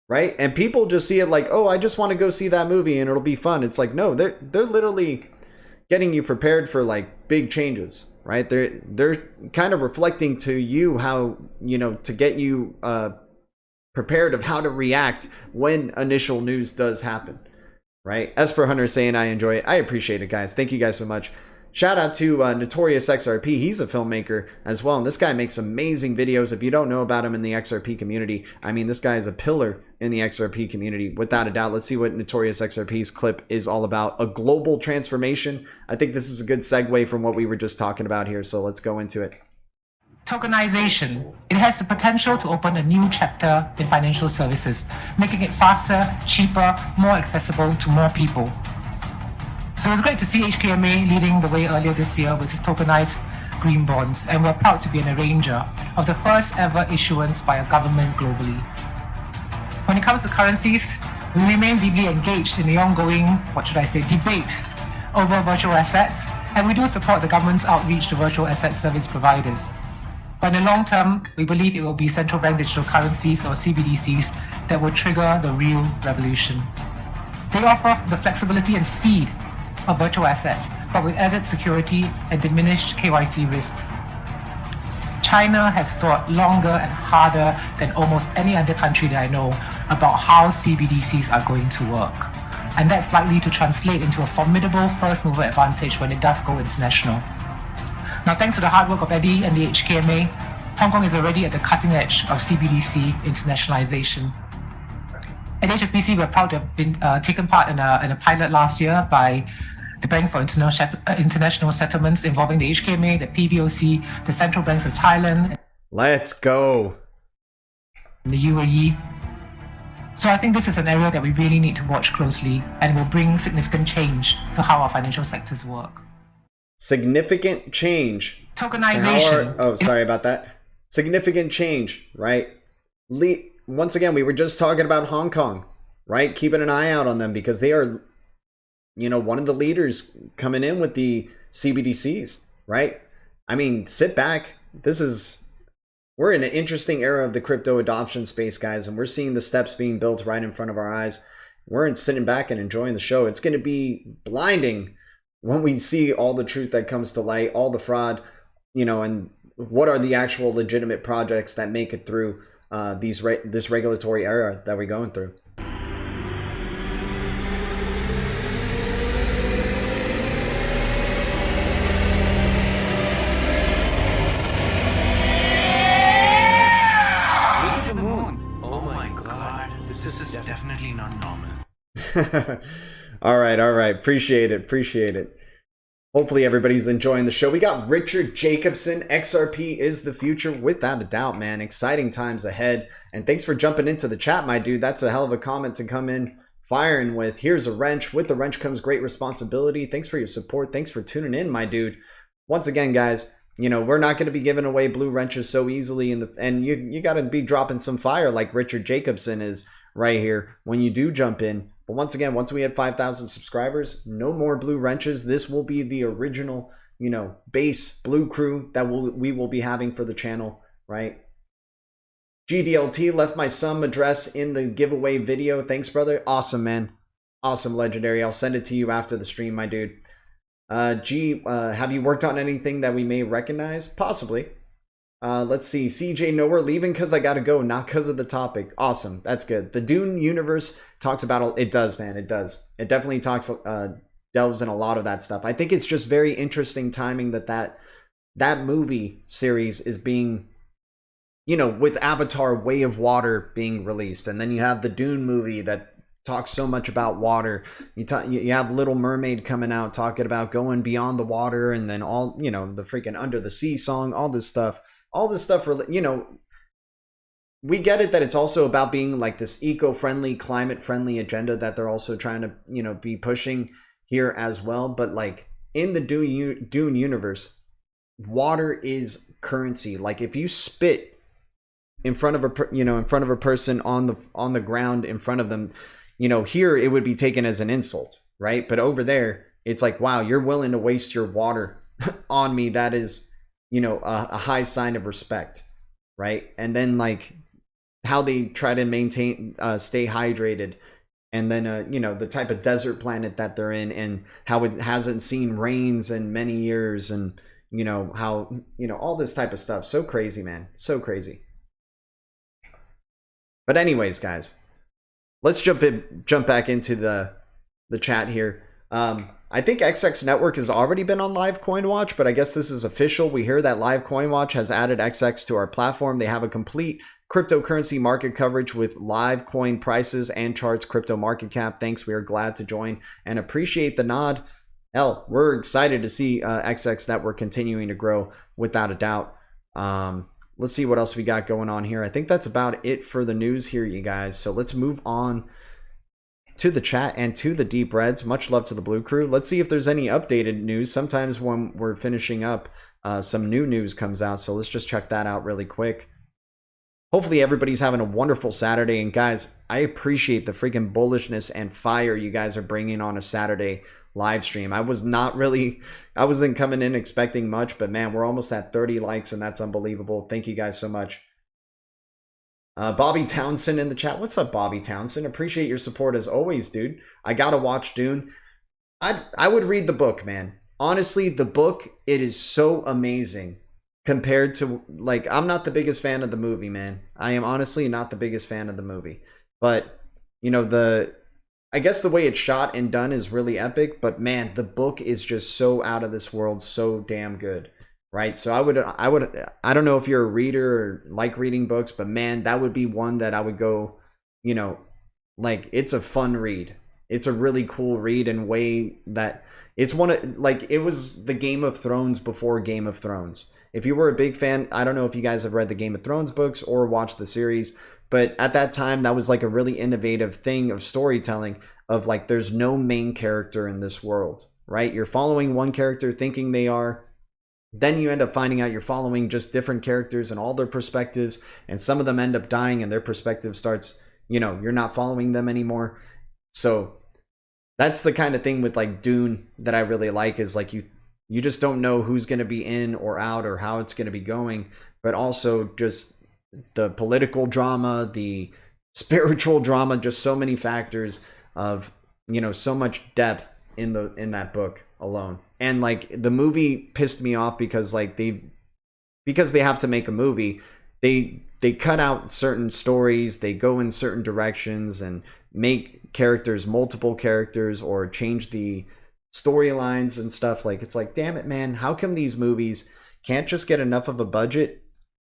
Right? And people just see it like, oh, I just want to go see that movie and it'll be fun. It's like, no, they're literally getting you prepared for like big changes, right? They're kind of reflecting to you how, you know, to get you prepared of how to react when initial news does happen, right? Esper Hunter saying I enjoy it. I appreciate it, guys. Thank you guys so much. Shout out to Notorious XRP. He's a filmmaker as well, and this guy makes amazing videos. If you don't know about him in the XRP community, I mean, this guy is a pillar in the XRP community, without a doubt. Let's see what Notorious XRP's clip is all about. A global transformation. I think this is a good segue from what we were just talking about here, so let's go into it. Tokenization. It has the potential to open a new chapter in financial services, making it faster, cheaper, more accessible to more people. So it's great to see HKMA leading the way earlier this year with its tokenized green bonds, and we're proud to be an arranger of the first ever issuance by a government globally. When it comes to currencies, we remain deeply engaged in the ongoing, debate over virtual assets, and we do support the government's outreach to virtual asset service providers. But in the long term, we believe it will be central bank digital currencies, or CBDCs, that will trigger the real revolution. They offer the flexibility and speed of virtual assets, but with added security and diminished KYC risks. China has thought longer and harder than almost any other country that I know about how CBDCs are going to work. And that's likely to translate into a formidable first mover advantage when it does go international. Now, thanks to the hard work of Eddie and the HKMA, Hong Kong is already at the cutting edge of CBDC internationalization. At HSBC, we're proud to have been taken part in a pilot last year by the Bank for International Settlements involving the HKMA, the PBOC, the central banks of Thailand. Let's go. And the UAE. So I think this is an area that we really need to watch closely and will bring significant change to how our financial sectors work. Significant change. Tokenization. Sorry about that. Significant change, right? Once again, we were just talking about Hong Kong, right? Keeping an eye out on them because they are, you know, one of the leaders coming in with the CBDCs, right? I mean, sit back. We're in an interesting era of the crypto adoption space, guys, and we're seeing the steps being built right in front of our eyes. We're sitting back and enjoying the show. It's going to be blinding when we see all the truth that comes to light, all the fraud, you know, and what are the actual legitimate projects that make it through this regulatory era that we're going through. This is definitely not normal. All right. Appreciate it. Hopefully everybody's enjoying the show. We got Richard Jacobson. XRP is the future, without a doubt, man. Exciting times ahead. And thanks for jumping into the chat, my dude. That's a hell of a comment to come in firing with. Here's a wrench. With the wrench comes great responsibility. Thanks for your support. Thanks for tuning in, my dude. Once again, guys, you know, we're not going to be giving away blue wrenches so easily. And you got to be dropping some fire like Richard Jacobson is right here when you do jump in. But once again, once we hit 5,000 subscribers, no more blue wrenches. This will be the original, you know, base blue crew that we will be having for the channel, right? GDLT left my sum address in the giveaway video. Thanks, brother. Awesome, man. Awesome, legendary. I'll send it to you after the stream, my dude. Have you worked on anything that we may recognize? Possibly. Let's see. CJ, no, we're leaving because I gotta go, not because of the topic. Awesome. That's good. The Dune universe talks about it does, man. It does. It definitely talks delves in a lot of that stuff. I think it's just very interesting timing that movie series is being, you know, with Avatar Way of Water being released, and then you have the Dune movie that talks so much about water. You have Little Mermaid coming out talking about going beyond the water, and then all, you know, the freaking Under the Sea song, all this stuff, you know, we get it that it's also about being like this eco-friendly, climate-friendly agenda that they're also trying to, you know, be pushing here as well. But like in the Dune universe, water is currency. Like if you spit in front of a person on the ground in front of them, you know, here it would be taken as an insult, right? But over there, it's like, wow, you're willing to waste your water on me. That is, you know, a high sign of respect, right? And then like how they try to maintain, stay hydrated, and then, you know, the type of desert planet that they're in, and how it hasn't seen rains in many years, and, you know, how, you know, all this type of stuff. So crazy, man. So crazy. But anyways, guys, let's jump back into the chat here. I think XX Network has already been on Live Coin Watch, but I guess this is official. We hear that Live Coin Watch has added XX to our platform. They have a complete cryptocurrency market coverage with live coin prices and charts, crypto market cap. Thanks. We are glad to join and appreciate the nod. Hell, we're excited to see XX Network continuing to grow without a doubt. Let's see what else we got going on here. I think that's about it for the news here, you guys. So let's move on to the chat and to the Deep Reds. Much love to the Blue Crew. Let's see if there's any updated news. Sometimes when we're finishing up, some new news comes out. So let's just check that out really quick. Hopefully everybody's having a wonderful Saturday. And guys, I appreciate the freaking bullishness and fire you guys are bringing on a Saturday live stream. I wasn't coming in expecting much, but man, we're almost at 30 likes, and that's unbelievable. Thank you guys so much. Bobby Townsend in the chat. What's up, Bobby Townsend? Appreciate your support as always, dude. I gotta watch Dune. I would read the book, man. Honestly, the book, it is so amazing compared to, like, I'm not the biggest fan of the movie, man. I am honestly not the biggest fan of the movie. But, you know, I guess the way it's shot and done is really epic, but man, the book is just so out of this world, so damn good, right? So I don't know if you're a reader or like reading books, but man, that would be one that I would go, you know, like, it's a fun read. It's a really cool read, and way that it's one of, like, it was the Game of Thrones before Game of Thrones. If you were a big fan, I don't know if you guys have read the Game of Thrones books or watched the series, but at that time, that was like a really innovative thing of storytelling, of like, there's no main character in this world, right? You're following one character thinking they are. Then you end up finding out you're following just different characters and all their perspectives. And some of them end up dying, and their perspective starts, you know, you're not following them anymore. So that's the kind of thing with like Dune that I really like, is like, you just don't know who's going to be in or out or how it's going to be going, but also just the political drama, the spiritual drama, just so many factors of, you know, so much depth in that book. alone. And like the movie pissed me off because like they have to make a movie, they cut out certain stories, they go in certain directions and make characters multiple characters or change the storylines and stuff. Like, it's like, damn it, man, how come these movies can't just get enough of a budget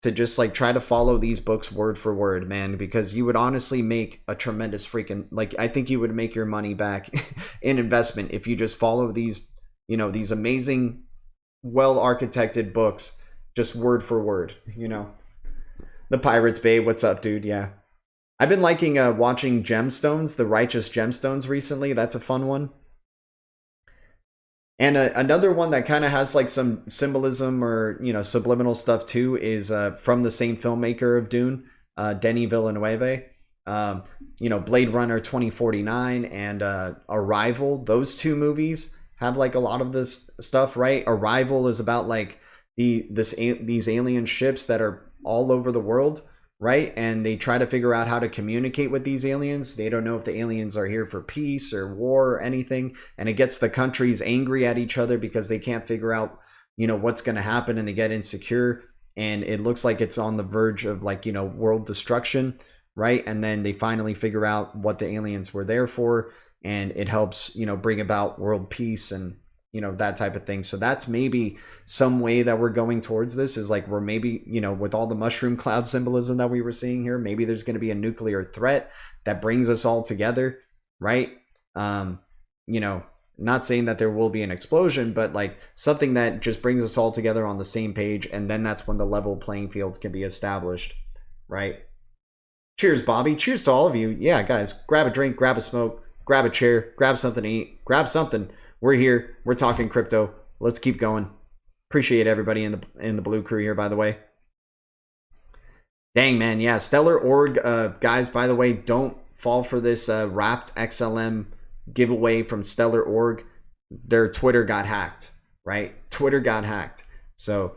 to just like try to follow these books word for word, man? Because you would honestly make a tremendous freaking, like, I think you would make your money back in investment if you just follow these, you know, these amazing, well architected books just word for word, you know. The Pirates Bay, what's up, dude? Yeah, I've been liking watching Gemstones, the Righteous Gemstones recently. That's a fun one. And another one that kind of has like some symbolism or, you know, subliminal stuff too is from the same filmmaker of Dune, Denis Villeneuve. You know, Blade Runner 2049 and Arrival. Those two movies have like a lot of this stuff, right? Arrival is about like these alien ships that are all over the world, right? And they try to figure out how to communicate with these aliens. They don't know if the aliens are here for peace or war or anything. And it gets the countries angry at each other because they can't figure out, you know, what's going to happen, and they get insecure. And it looks like it's on the verge of like, you know, world destruction, right? And then they finally figure out what the aliens were there for. And it helps, you know, bring about world peace and, you know, that type of thing. So that's maybe some way that we're going towards this, is like we're maybe, you know, with all the mushroom cloud symbolism that we were seeing here, maybe there's going to be a nuclear threat that brings us all together, right? You know, not saying that there will be an explosion, but like something that just brings us all together on the same page. And then that's when the level playing field can be established, right? Cheers, Bobby. Cheers to all of you. Yeah, guys, grab a drink, grab a smoke, grab a chair, grab something to eat, grab something. We're here. We're talking crypto. Let's keep going. Appreciate everybody in the blue crew here, by the way. Dang, man. Yeah, Stellar Org, guys, by the way, don't fall for this wrapped XLM giveaway from Stellar Org. Their Twitter got hacked, right? Twitter got hacked. So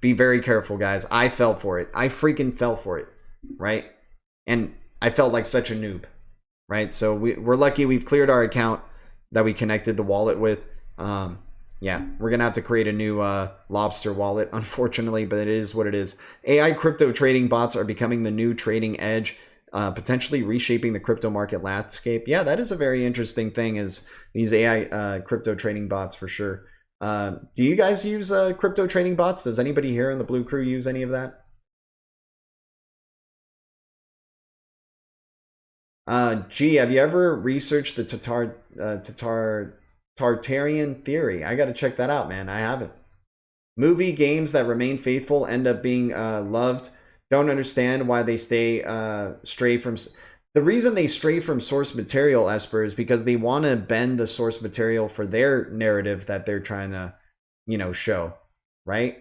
be very careful, guys. I fell for it. I freaking fell for it, right? And I felt like such a noob, right? So we're lucky we've cleared our account that we connected the wallet with. Yeah, we're gonna have to create a new Lobster wallet, unfortunately, but it is what it is. AI crypto trading bots are becoming the new trading edge, potentially reshaping the crypto market landscape. Yeah, that is a very interesting thing, is these AI crypto trading bots for sure. Do you guys use crypto trading bots? Does anybody here in the blue crew use any of that? Gee, have you ever researched the Tartarian theory? I gotta check that out, man. I haven't. Movie games that remain faithful end up being loved. Don't understand why they stray from. The reason they stray from source material, Esper, is because they want to bend the source material for their narrative that they're trying to, you know, show, right?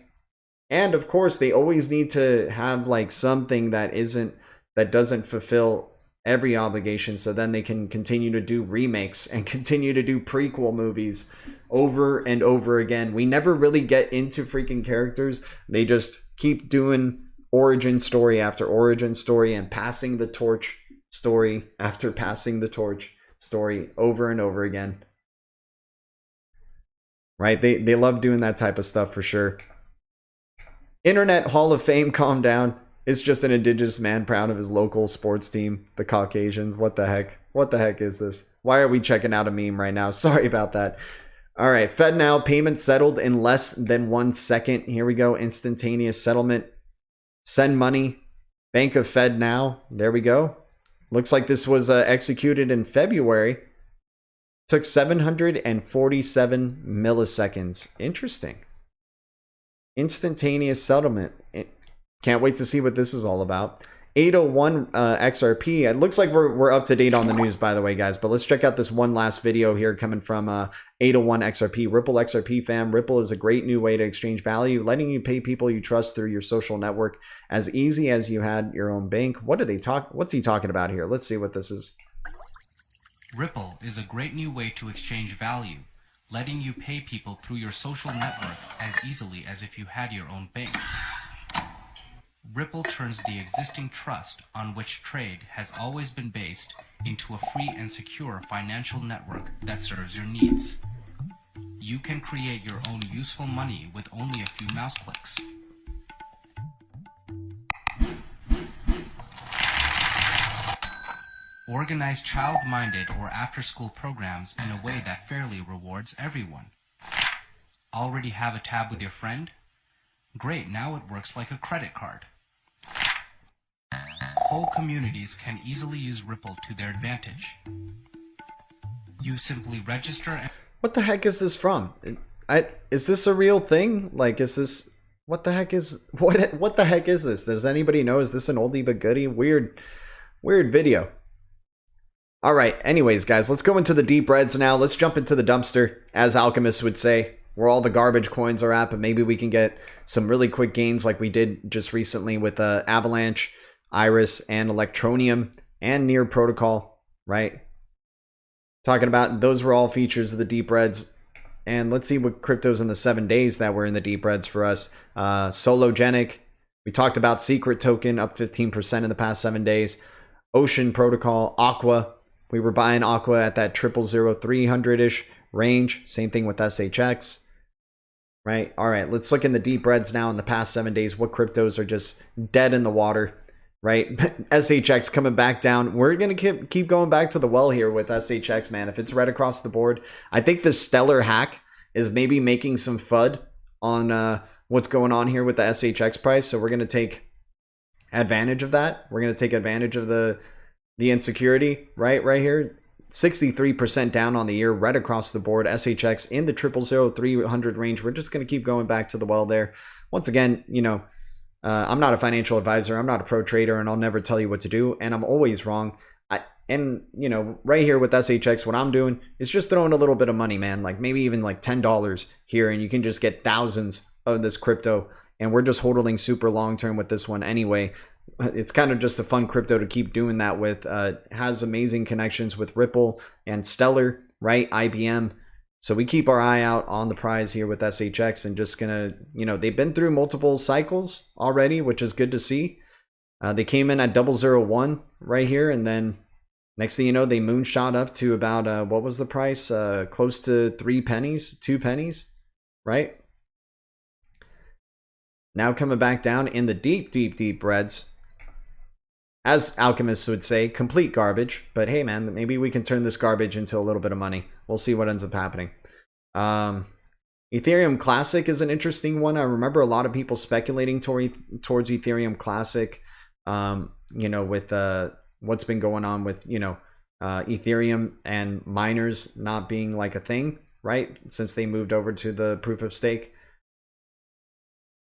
And of course, they always need to have like something that doesn't fulfill every obligation, so then they can continue to do remakes and continue to do prequel movies over and over again. We never really get into freaking characters. They just keep doing origin story after origin story and passing the torch story after passing the torch story over and over again, right? They love doing that type of stuff for sure. Internet Hall of Fame, calm down. It's just an indigenous man proud of his local sports team, the Caucasians. What the heck? What the heck is this? Why are we checking out a meme right now? Sorry about that. All right, FedNow payment settled in less than 1 second. Here we go. Instantaneous settlement. Send money. Bank of FedNow. There we go. Looks like this was executed in February. Took 747 milliseconds. Interesting. Instantaneous settlement. Can't wait to see what this is all about. 801 XRP. It looks like we're up to date on the news, by the way, guys. But let's check out this one last video here coming from 801 XRP. Ripple XRP fam. Ripple is a great new way to exchange value, letting you pay people you trust through your social network as easy as you had your own bank. What's he talking about here? Let's see what this is. Ripple is a great new way to exchange value, letting you pay people through your social network as easily as if you had your own bank. Ripple turns the existing trust on which trade has always been based into a free and secure financial network that serves your needs. You can create your own useful money with only a few mouse clicks. Organize child-minded or after-school programs in a way that fairly rewards everyone. Already have a tab with your friend? Great, now it works like a credit card. Whole communities can easily use Ripple to their advantage. You simply register and... What the heck is this from? Is this a real thing? Like, is this... What the heck is... What the heck is this? Does anybody know? Is this an oldie but goodie? Weird video. All right, anyways, guys, let's go into the deep reds now. Let's jump into the dumpster, as alchemists would say, where all the garbage coins are at, but maybe we can get some really quick gains like we did just recently with Avalanche, Iris, and Electronium, and Near Protocol, right? Talking about those were all features of the deep reds. And let's see what cryptos in the 7 days that were in the deep reds for us. Sologenic, we talked about Secret Token, up 15% in the past 7 days. Ocean Protocol, Aqua, we were buying Aqua at that 0000300-ish range. Same thing with SHX, right? All right, let's look in the deep reds now in the past 7 days. What cryptos are just dead in the water, right? SHX coming back down. We're going to keep going back to the well here with SHX, man. If it's red across the board, I think the Stellar hack is maybe making some FUD on what's going on here with the SHX price. So we're going to take advantage of that. We're going to take advantage of the insecurity, right here. 63% down on the year, red across the board. SHX in the 0000300 range. We're just going to keep going back to the well there. Once again, you know, I'm not a financial advisor. I'm not a pro trader, and I'll never tell you what to do. And I'm always wrong. And, you know, right here with SHX, what I'm doing is just throwing a little bit of money, man. Like maybe even like $10 here, and you can just get thousands of this crypto. And we're just holding super long term with this one anyway. It's kind of just a fun crypto to keep doing that with. Has amazing connections with Ripple and Stellar, right? IBM. So we keep our eye out on the prize here with SHX, and just gonna, you know, they've been through multiple cycles already, which is good to see. They came in at 001 right here, and then next thing you know, they moonshot up to about what was the price? Close to 3 pennies, 2 pennies, right? Now coming back down in the deep reds. As alchemists would say, complete garbage. But hey, man, maybe we can turn this garbage into a little bit of money. We'll see what ends up happening. Ethereum Classic is an interesting one. I remember a lot of people speculating towards Ethereum Classic, you know, with what's been going on with, you know, Ethereum and miners not being like a thing, right? Since they moved over to the proof of stake.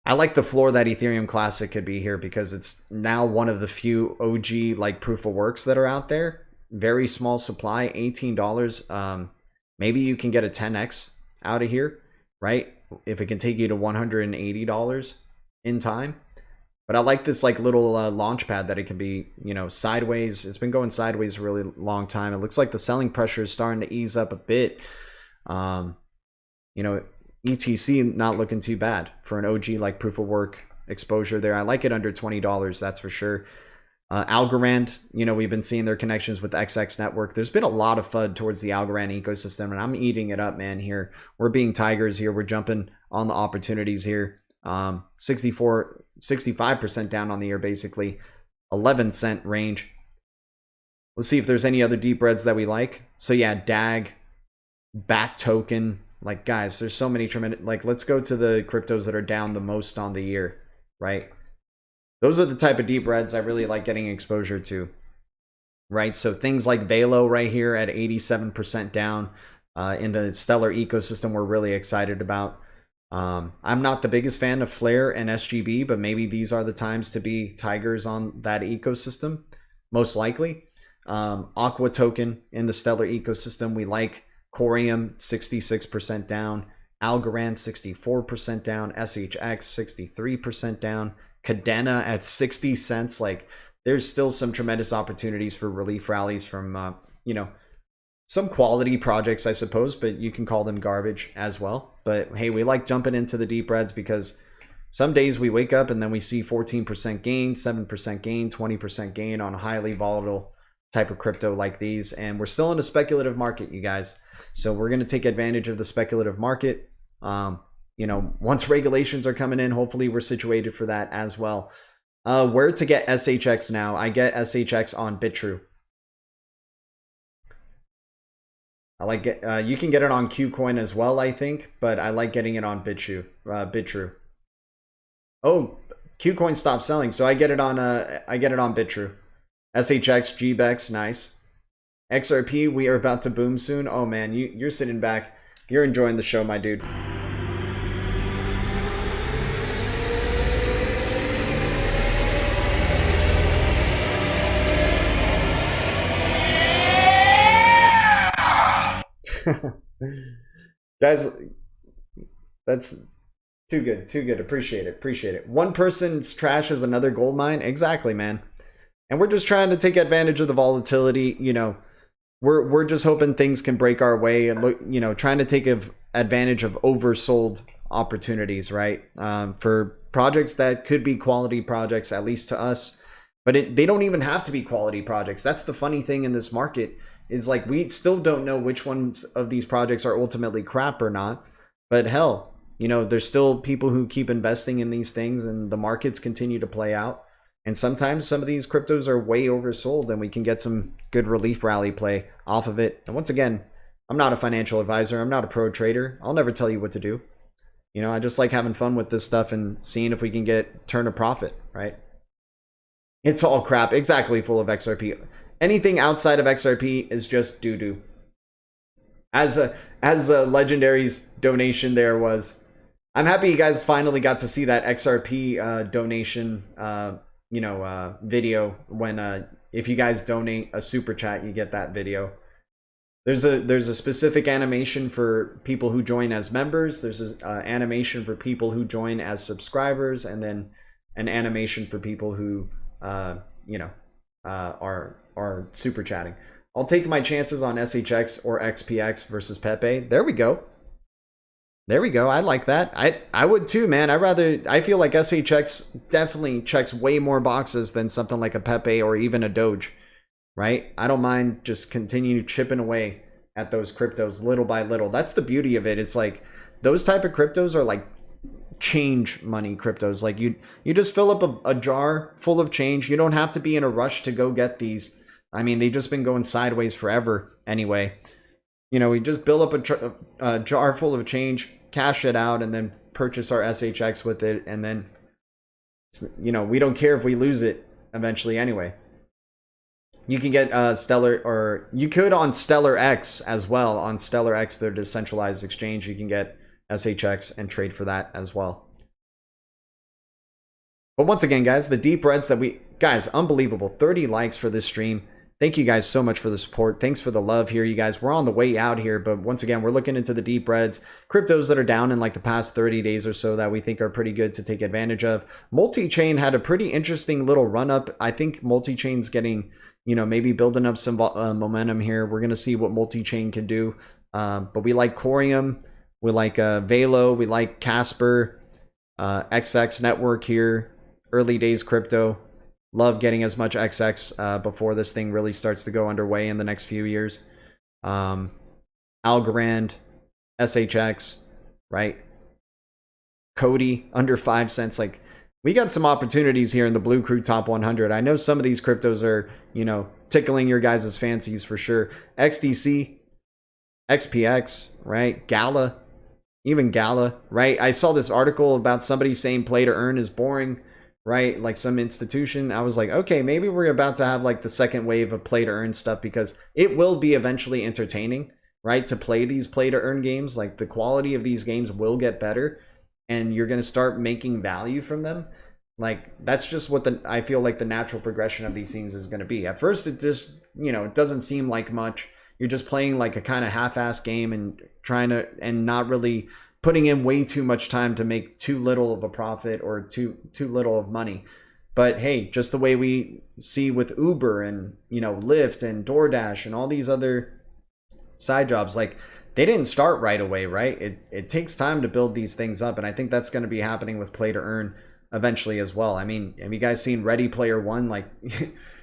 I like the floor that Ethereum Classic could be here, because it's now one of the few OG like proof of works that are out there. Very small supply, $18. Maybe you can get a 10x out of here, right? If it can take you to $180 in time. But I like this like little launch pad that it can be, you know, sideways. It's been going sideways a really long time. It looks like the selling pressure is starting to ease up a bit. You know, ETC not looking too bad for an OG like proof of work exposure there. I like it under $20, that's for sure. Algorand, you know, we've been seeing their connections with XX Network. There's been a lot of FUD towards the Algorand ecosystem, and I'm eating it up, man. Here we're being tigers here. We're jumping on the opportunities here. 65% down on the year, basically 11-cent range. Let's see if there's any other deep reds that we like. So yeah, DAG, BAT token. Like, guys, there's so many tremendous, like, let's go to the cryptos that are down the most on the year, right? Those are the type of deep reds I really like getting exposure to, right? So things like Velo right here at 87% down in the Stellar ecosystem, we're really excited about. I'm not the biggest fan of Flare and SGB, but maybe these are the times to be tigers on that ecosystem, most likely. Aqua token in the Stellar ecosystem, we like. Corium 66% down, Algorand 64% down, SHX 63% down, Cadena at 60 cents. Like, there's still some tremendous opportunities for relief rallies from you know, some quality projects, I suppose, but you can call them garbage as well. But hey, we like jumping into the deep reds because some days we wake up and then we see 14% gain, 7% gain, 20% gain on a highly volatile type of crypto like these. And we're still in a speculative market, you guys. So we're going to take advantage of the speculative market. You know, once regulations are coming in, hopefully we're situated for that as well. Where to get SHX now? I get SHX on BitTrue. I like it. You can get it on Qcoin as well, I think, but I like getting it on BitTrue. Oh, Qcoin stopped selling, so I get it on BitTrue. SHX, GBEX, nice. XRP, we are about to boom soon. Oh man, you're sitting back. You're enjoying the show, my dude. Guys, that's too good. Appreciate it. One person's trash is another gold mine. Exactly, man. And we're just trying to take advantage of the volatility. You know, we're just hoping things can break our way, and look, you know, trying to take advantage of oversold opportunities, right? For projects that could be quality projects, at least to us, but they don't even have to be quality projects. That's the funny thing in this market, is like we still don't know which ones of these projects are ultimately crap or not. But hell, you know, there's still people who keep investing in these things, and the markets continue to play out. And sometimes some of these cryptos are way oversold, and we can get some good relief rally play off of it. And once again, I'm not a financial advisor. I'm not a pro trader. I'll never tell you what to do. You know, I just like having fun with this stuff and seeing if we can turn a profit, right? It's all crap. Exactly, full of XRP. Anything outside of XRP is just doo-doo. As a Legendary's donation there was. I'm happy you guys finally got to see that XRP donation video. When if you guys donate a super chat, you get that video. There's a specific animation for people who join as members. There's an animation for people who join as subscribers, and then an animation for people who are super chatting. I'll take my chances on SHX or XPX versus Pepe. There we go. I like that. I would too, man. I feel like SHX definitely checks way more boxes than something like a Pepe or even a Doge, right? I don't mind just continue chipping away at those cryptos little by little. That's the beauty of it. It's like those type of cryptos are like change money cryptos. Like you just fill up a jar full of change. You don't have to be in a rush to go get these. I mean, they've just been going sideways forever anyway. You know, we just build up a jar full of change, cash it out, and then purchase our SHX with it. And then, you know, we don't care if we lose it eventually anyway. You can get Stellar, or you could on Stellar X as well. On Stellar X, their decentralized exchange, you can get SHX and trade for that as well. But once again, guys, the deep reds guys, unbelievable. 30 likes for this stream. Thank you guys so much for the support. Thanks for the love here, you guys. We're on the way out here, but once again, we're looking into the deep reds, cryptos that are down in like the past 30 days or so that we think are pretty good to take advantage of. Multi-chain had a pretty interesting little run up. I think multi-chain's getting, you know, maybe building up some momentum here. We're going to see what multi-chain can do. But we like Corium, we like Velo, we like Casper, XX Network here, early days crypto. Love getting as much XX before this thing really starts to go underway in the next few years. Algorand, SHX, right? Cody, under 5 cents. Like, we got some opportunities here in the Blue Crew Top 100. I know some of these cryptos are, you know, tickling your guys' fancies for sure. XDC, XPX, right? Gala, even Gala, right? I saw this article about somebody saying play to earn is boring, right? Like some institution. I was like, okay, maybe we're about to have like the second wave of play to earn stuff, because it will be eventually entertaining, right? To play these play to earn games. Like the quality of these games will get better, and you're going to start making value from them. Like that's just what I feel like the natural progression of these things is going to be. At first, it just, you know, it doesn't seem like much. You're just playing like a kind of half-ass game and and not really putting in way too much time to make too little of a profit or too little of money. But hey, just the way we see with Uber and, you know, Lyft and DoorDash and all these other side jobs, like they didn't start right away, right? It takes time to build these things up, and I think that's going to be happening with play to earn eventually as well. I mean, have you guys seen Ready Player One? Like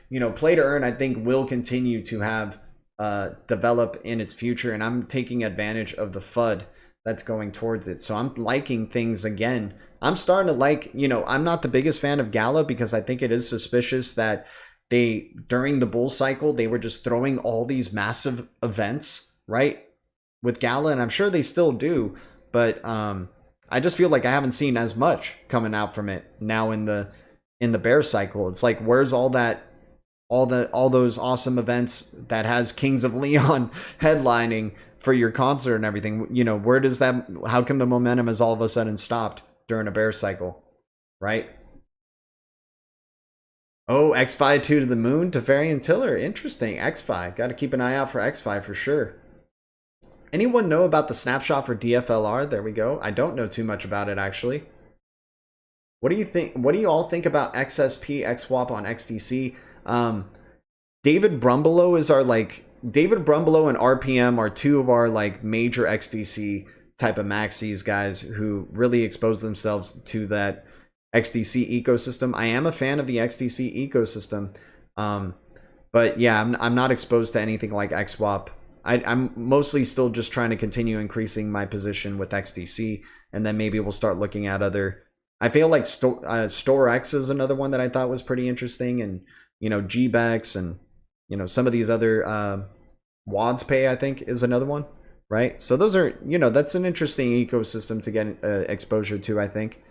you know, play to earn, I think, will continue to have develop in its future, and I'm taking advantage of the FUD that's going towards it. So I'm liking things again. I'm starting to like, you know, I'm not the biggest fan of Gala because I think it is suspicious that they, during the bull cycle, they were just throwing all these massive events, right, with Gala, and I'm sure they still do, but I just feel like I haven't seen as much coming out from it now in the bear cycle. It's like, where's all that, all those awesome events that has Kings of Leon headlining for your concert and everything? You know, where does that, how come the momentum has all of a sudden stopped during a bear cycle, right? Oh, X5 2 to the moon, Teferi and Tiller. Interesting. X5. Got to keep an eye out for X5 for sure. Anyone know about the snapshot for DFLR? There we go. I don't know too much about it, actually. What do you think? What do you all think about XSP, XSwap on XDC? David Brumbelow is our, like, David Brumbelow and RPM are two of our, like, major XDC type of maxis guys who really expose themselves to that XDC ecosystem. I am a fan of the XDC ecosystem, but yeah, I'm not exposed to anything like XSwap. I'm mostly still just trying to continue increasing my position with XDC, and then maybe we'll start looking at other. I feel like StoreX is another one that I thought was pretty interesting, and you know, GBEX, and you know, some of these other WadsPay, I think, is another one, right? So those are, you know, that's an interesting ecosystem to get exposure to, I think.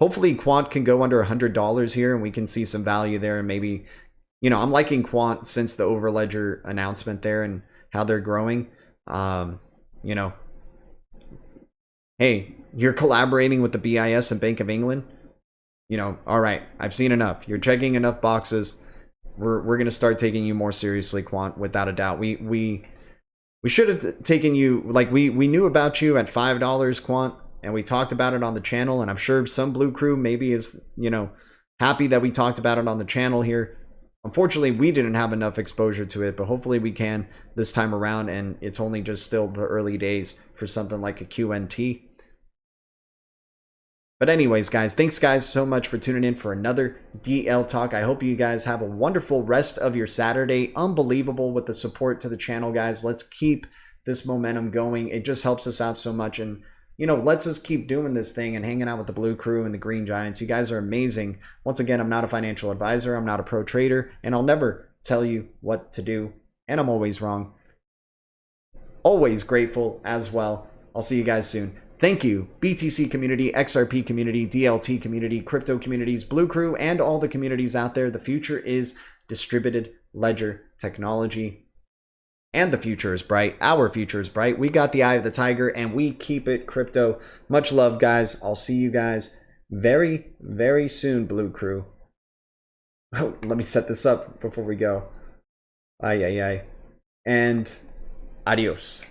Hopefully Quant can go under $100 here and we can see some value there, and maybe, you know, I'm liking Quant since the Overledger announcement there and how they're growing. You know, hey, you're collaborating with the BIS and Bank of England. You know, all right, I've seen enough. You're checking enough boxes. We're going to start taking you more seriously, Quant, without a doubt. We should have taken you, like, we knew about you at $5, Quant, and we talked about it on the channel, and I'm sure some Blue Crew maybe is, you know, happy that we talked about it on the channel here. Unfortunately, we didn't have enough exposure to it, but hopefully we can this time around, and it's only just still the early days for something like a QNT. But anyways, guys, thanks guys so much for tuning in for another DL Talk. I hope you guys have a wonderful rest of your Saturday. Unbelievable with the support to the channel, guys. Let's keep this momentum going. It just helps us out so much, and you know, lets us keep doing this thing and hanging out with the Blue Crew and the Green Giants. You guys are amazing. Once again, I'm not a financial advisor. I'm not a pro trader, and I'll never tell you what to do. And I'm always wrong. Always grateful as well. I'll see you guys soon. Thank you, BTC community, XRP community, DLT community, crypto communities, Blue Crew, and all the communities out there. The future is distributed ledger technology. And the future is bright. Our future is bright. We got the eye of the tiger, and we keep it crypto. Much love, guys. I'll see you guys very, very soon, Blue Crew. Oh, let me set this up before we go. Ay, ay, ay. And adios.